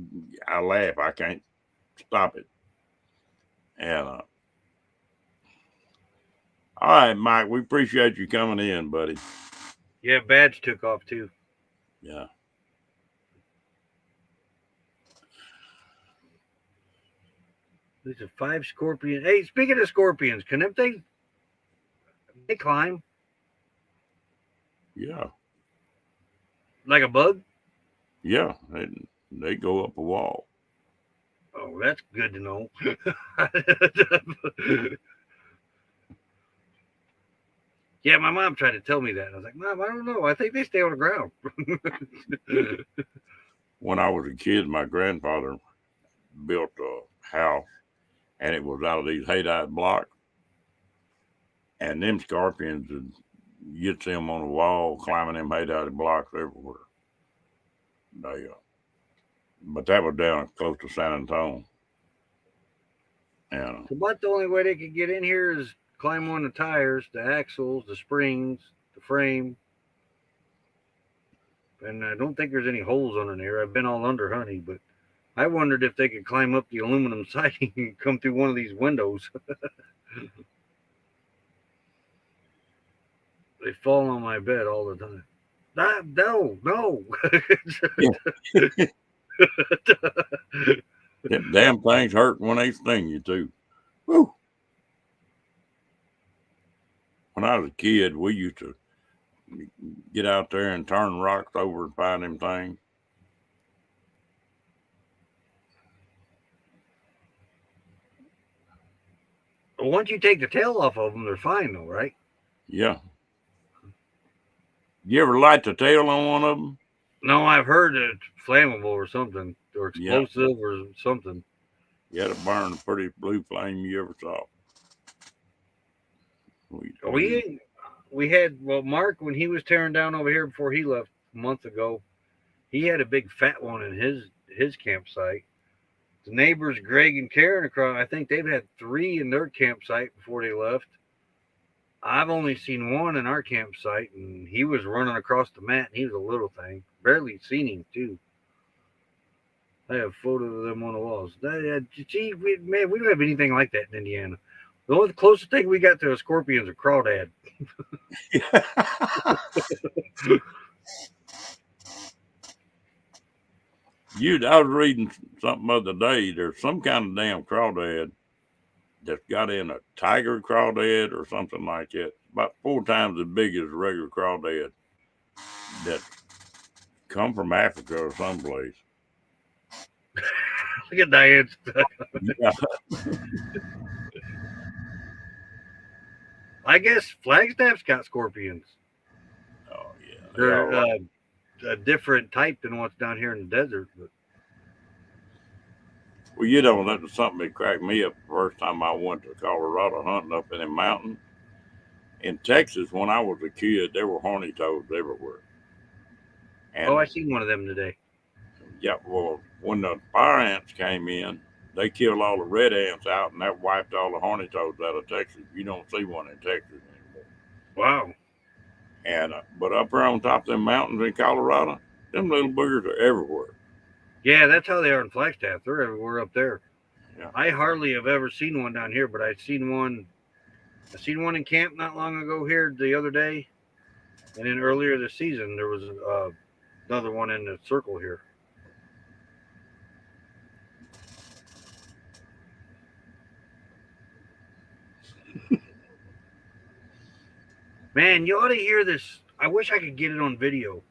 laugh. I can't stop it. And all right, Mike, we appreciate you coming in, buddy. Yeah, Badge took off too. Yeah. These are 5 scorpions. Hey, speaking of scorpions, can them things they climb? Yeah. Like a bug? Yeah, they go up a wall. Oh, that's good to know. Yeah, my mom tried to tell me that. I was like, Mom, I don't know. I think they stay on the ground. When I was a kid, my grandfather built a house, and it was out of these haydite blocks. And them scorpions, you'd see them on the wall climbing them haydite blocks everywhere. They, but that was down close to San Antonio. And But the only way they could get in here is climb on the tires, the axles, the springs, the frame. And I don't think there's any holes under there. I've been all under honey, but I wondered if they could climb up the aluminum siding and come through one of these windows. They fall on my bed all the time. No. them damn things hurt when they sting you too. Woo. When I was a kid, we used to get out there and turn rocks over and find them things. Once you take the tail off of them, they're fine though, right? Yeah. You ever light the tail on one of them? No, I've heard it's flammable or something, or explosive or something. You had to burn the prettiest blue flame you ever saw. We had, well, Mark, when he was tearing down over here before he left a month ago, he had a big fat one in his campsite. The neighbors, Greg and Karen across, I think they've had 3 in their campsite before they left. I've only seen one in our campsite, and he was running across the mat, and he was a little thing. Barely seen him, too. I have photos of them on the walls. Gee, we don't have anything like that in Indiana. The only closest thing we got to a scorpion is a crawdad. I was reading something the other day. There's some kind of damn crawdad that's got in a tiger crawdad or something like that. About 4 times as big as a regular crawdad that come from Africa or someplace. Look at Diane's. Yeah. I guess Flagstaff's got scorpions. Oh yeah, They're a different type than what's down here in the desert. But well, that was something that cracked me up the first time I went to Colorado hunting up in the mountains. In Texas, when I was a kid, there were horny toads everywhere. And, I seen one of them today. Yeah, well, when the fire ants came in, they killed all the red ants out, and that wiped all the horny toads out of Texas. You don't see one in Texas anymore. Wow. And but up there on top of them mountains in Colorado, them little boogers are everywhere. Yeah, that's how they are in Flagstaff. They're everywhere up there. Yeah. I hardly have ever seen one down here, but I seen one in camp not long ago here the other day, and then earlier this season there was another one in the circle here. Man, you ought to hear this. I wish I could get it on video.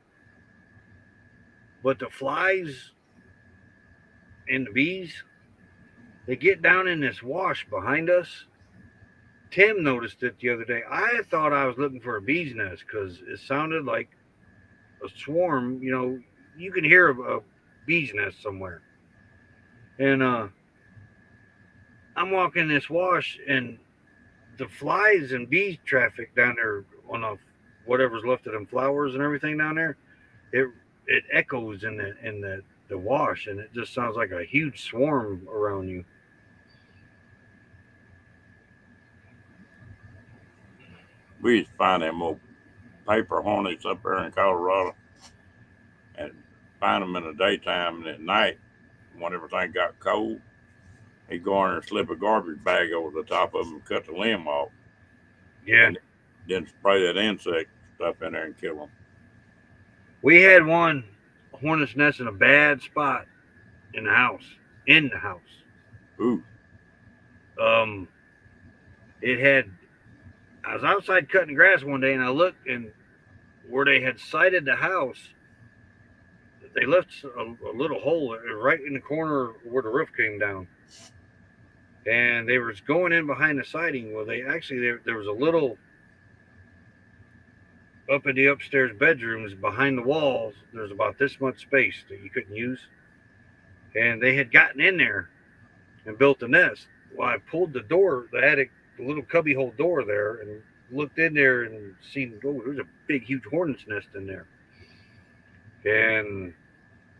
But the flies and the bees, they get down in this wash behind us. Tim noticed it the other day. I thought I was looking for a bee's nest because it sounded like a swarm. You know, you can hear a bee's nest somewhere. And I'm walking this wash, and the flies and bee traffic down there on whatever's left of them flowers and everything down there, it echoes in the wash, and it just sounds like a huge swarm around you. We used to find them old paper hornets up there in Colorado and find them in the daytime, and at night, when everything got cold, he'd go in there and slip a garbage bag over the top of them and cut the limb off. Yeah. And then spray that insect stuff in there and kill them. We had one hornet's nest in a bad spot in the house. Ooh. I was outside cutting grass one day, and I looked, and where they had sited the house, they left a little hole right in the corner where the roof came down. And they were going in behind the siding. Well, there was a little up in the upstairs bedrooms behind the walls, there's about this much space that you couldn't use. And they had gotten in there and built a nest. Well, I pulled the door, the attic, the little cubbyhole door there, and looked in there and seen, oh, there's a big, huge hornet's nest in there. And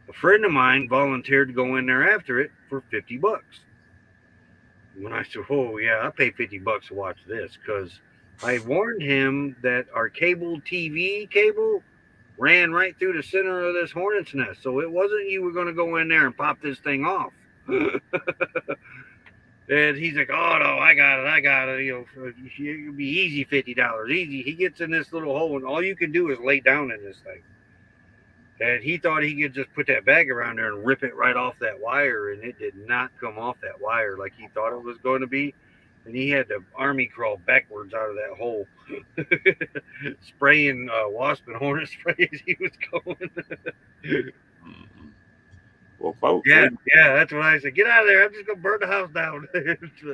a friend of mine volunteered to go in there after it for $50. When I said, oh, yeah, I'll pay $50 to watch this, because I warned him that our cable TV cable ran right through the center of this hornet's nest. So it wasn't you were going to go in there and pop this thing off. And he's like, oh, no, I got it. You know, it'll be easy $50. Easy. He gets in this little hole, and all you can do is lay down in this thing. And he thought he could just put that bag around there and rip it right off that wire, and it did not come off that wire like he thought it was going to be. And he had to army crawl backwards out of that hole, spraying wasp and hornet spray as he was going. Mhm. Well, folks, Yeah, that's what I said. Get out of there. I'm just going to burn the house down.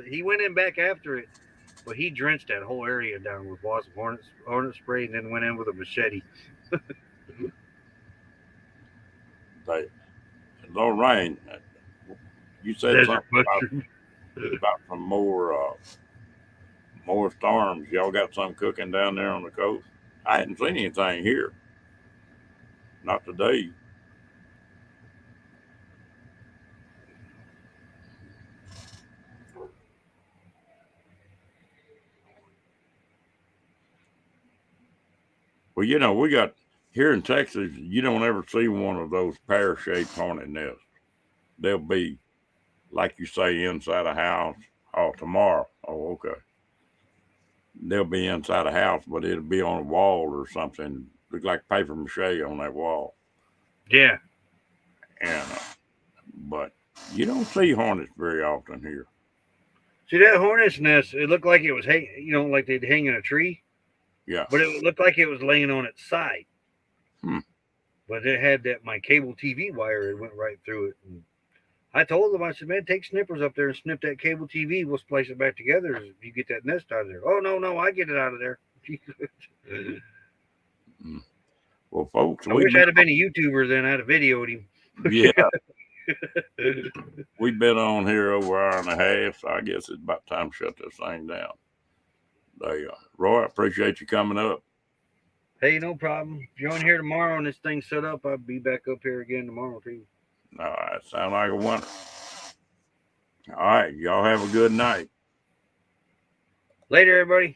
He went in back after it, but he drenched that whole area down with wasp and hornet spray, and then went in with a machete. they, no rain. You said Desert something mustard. about some more storms. Y'all got something cooking down there on the coast? I hadn't seen anything here. Not today. Well, you know, we got here in Texas, you don't ever see one of those pear-shaped hornet nests. They'll be, like you say, inside a house. Oh, tomorrow. Oh, okay. They'll be inside a house, but it'll be on a wall or something. Look like paper mache on that wall. Yeah. And but you don't see hornets very often here. See that hornet's nest? It looked like it was like they'd hang in a tree, Yeah. but it looked like it was laying on its side. Hmm. But it had my cable TV wire. It went right through it. And I told them, I said, man, take snippers up there and snip that cable TV. We'll splice it back together if you get that nest out of there. Oh, no, I get it out of there. Well, folks, I wish I'd have been a YouTuber then. I'd have videoed him. Yeah. We've been on here over an hour and a half, so I guess it's about time to shut this thing down. Roy, I appreciate you coming up. Hey, no problem. If you're on here tomorrow and this thing's set up, I'll be back up here again tomorrow, too. All right, sound like a winner. All right, y'all have a good night. Later, everybody.